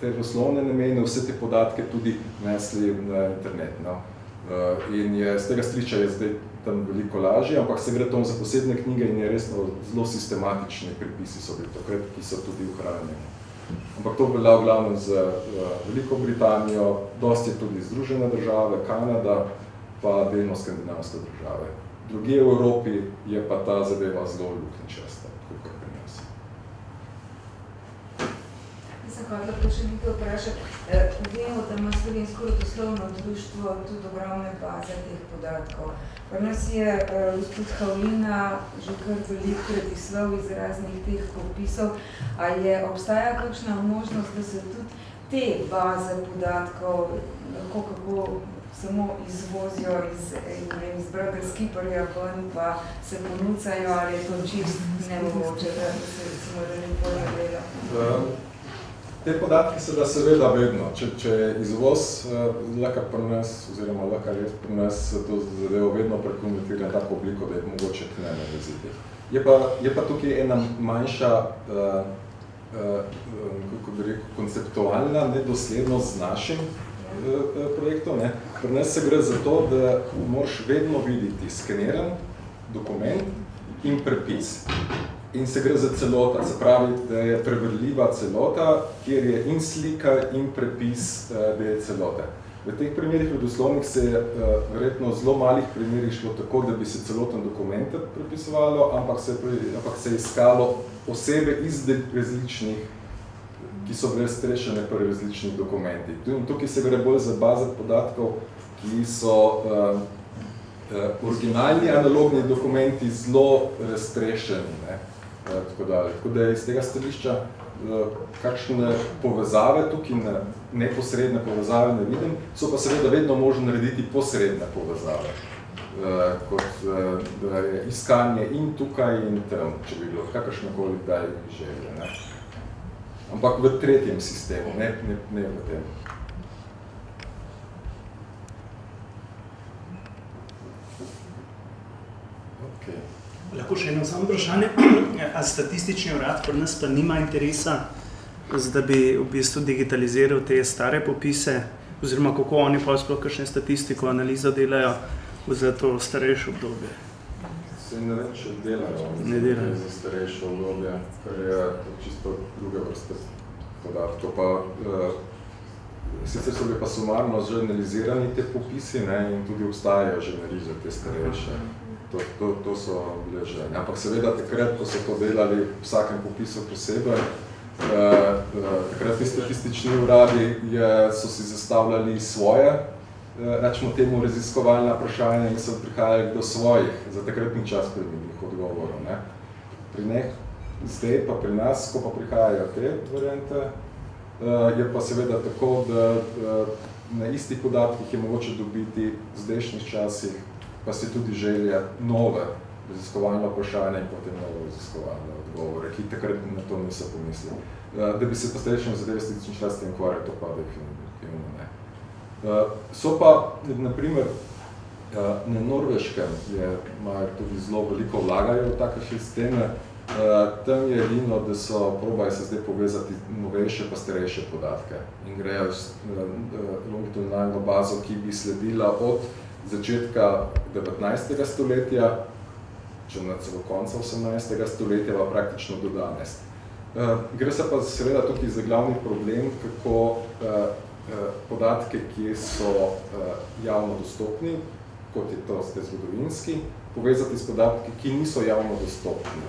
te osnovne namene, vse te podatke tudi nesli na internet. No. In z tega striča je zdaj tam veliko lažje, ampak se gre tam za posebne knjige in je resno zelo sistematični pripisi so bili takrat, ki so tudi ohranjeni. Ampak to velja v glavnem za Veliko Britanijo, dosti je tudi Združene države, Kanada, pa delno skandinavske države. Drugje v Evropi je pa ta zadeva zelo luknjičasta, kot pri nas. Sem hvala pa še nekaj vprašati. Vemo, da ima Slovensko leposlovno društvo tudi ogromne baze teh podatkov. Pri nas je gospod Havlina že kar velikokrat izslov iz raznih teh popisov. A obstaja kakšna možnost, da se tudi te baze podatkov lahko kako samo izvozijo iz Brothers Keeperja ven, pa se ponucajo, ali je to čist nemogoče, da se recimo da nikoli ne gleda? Te podatki se da seveda vedno. Če je izvoz lahko pri nas, oziroma lahko res pri nas, to zadevo vedno prekonvertira na tako obliko, da je mogoče ne naveziti. Je pa tukaj ena manjša, kako bi rekel, konceptualna nedoslednost z našim projektom. Pri nas se gre za to, da moraš vedno videti skeniran dokument in prepis. In se gre za celota, se pravi, da je preverljiva celota, kjer je in slika in prepis del celote. V teh primerih rodoslovnih se je verjetno zelo malih primerih šlo tako, da bi se celoten dokument prepisovalo, ampak se je iskalo osebe iz različnih, ki so bile strešene pri različnih dokumentih. Tukaj se gre bolj za baze podatkov, ki so originalni analogni dokumenti zelo raztrešeni. Tako da iz tega stališča kakšne povezave tukaj, neposredne povezave ne vidim, so pa seveda vedno možno narediti posredne povezave, kot da je iskanje in tukaj in tam, če bi bilo kakršnekoli kdaj želje. Ampak v tretjem sistemu, ne v tem. Okay. Lahko še eno samo vprašanje. A statistični urad pri nas pa nima interesa, da bi v bistvu digitaliziral te stare popise, oziroma kako oni pa sploh kakšne statistiko, analizo delajo za to starejše obdobje? Se ne vem, če delajo za starejše obdobje, kar je čisto druga vrsta podatkov. Sicer so bili pa sumarno že analizirani te popisi, in tudi obstajajo že analize te starejše. To so bile že. Ampak seveda takrat, ko so to delali v vsakem popisu posebej, takrat statistični uradi so si zastavljali svoje, rečemo temu, raziskovalna vprašanja in so prihajali do svojih, za takratni čas predvidnih odgovorov. Pri zdaj pa pri nas, ko pa prihajajo te variante, je pa seveda tako, da na istih podatkih je mogoče dobiti v zdajšnjih časih pa se tudi želja nove raziskovalne vprašanja in potem nove raziskovalne odgovore, ki takrat na to niso pomislili. Da bi se pa starejšem za 90 čas tem ukvarjali, to pa definitivno ne. So pa, naprimer, na Norveškem imajo tudi zelo veliko vlagajo v take sisteme. Tam je edino, da so probajo se zdaj povezati novejše pa starejše podatke in grejo longitudinalno bazo, ki bi sledila od začetka 19. stoletja, če na celo konca 18. stoletja, pa praktično do danes. Gre se pa seveda tukaj za glavni problem, kako podatke, ki so javno dostopni, kot je to zdaj zgodovinski, povezati s podatki, ki niso javno dostopni.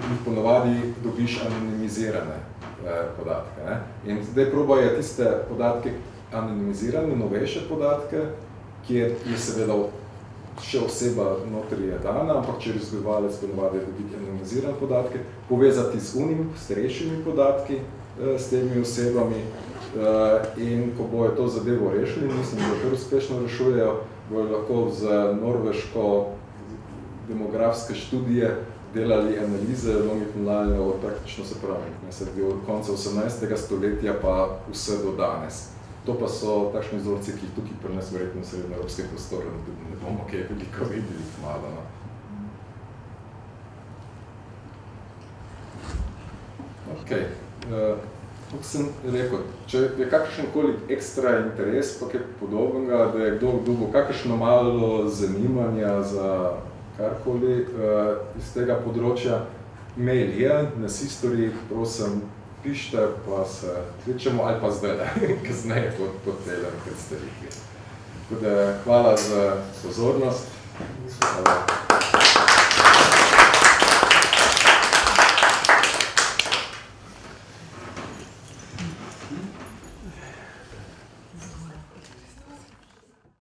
In ponovadi dobiš anonimizirane podatke. In zdaj probajo tiste podatke anonimizirane, novejše podatke, kjer je seveda še oseba notri je dana, ampak če razgovalec ponovadi je dobiti anonimizirane podatke, povezati z unimi, starejšimi podatki s temi osebami in ko bojo to zadevo rešili, mislim, da kar uspešno rešujejo, bojo lahko z norveško demografske študije delali analize longitudinalne od praktično se pravi, od konca 18. stoletja pa vse do danes. To pa so takšni vzorci, ki jih tukaj pri nas verjetno v srednjeevropskem prostoru ne bomo kaj veliko videli malo. Ok. kot sem rekel, če je kakršenkoli ekstra interes, pa kaj podobnega, da je kdo bo kakršno malo zanimanja za karkoli iz tega področja, mail je, na Sistori, prosim, pišite, pa se kličemo, ali pa zdaj, kasneje po telem predstavitvi. Tako da, hvala za pozornost. Hvala.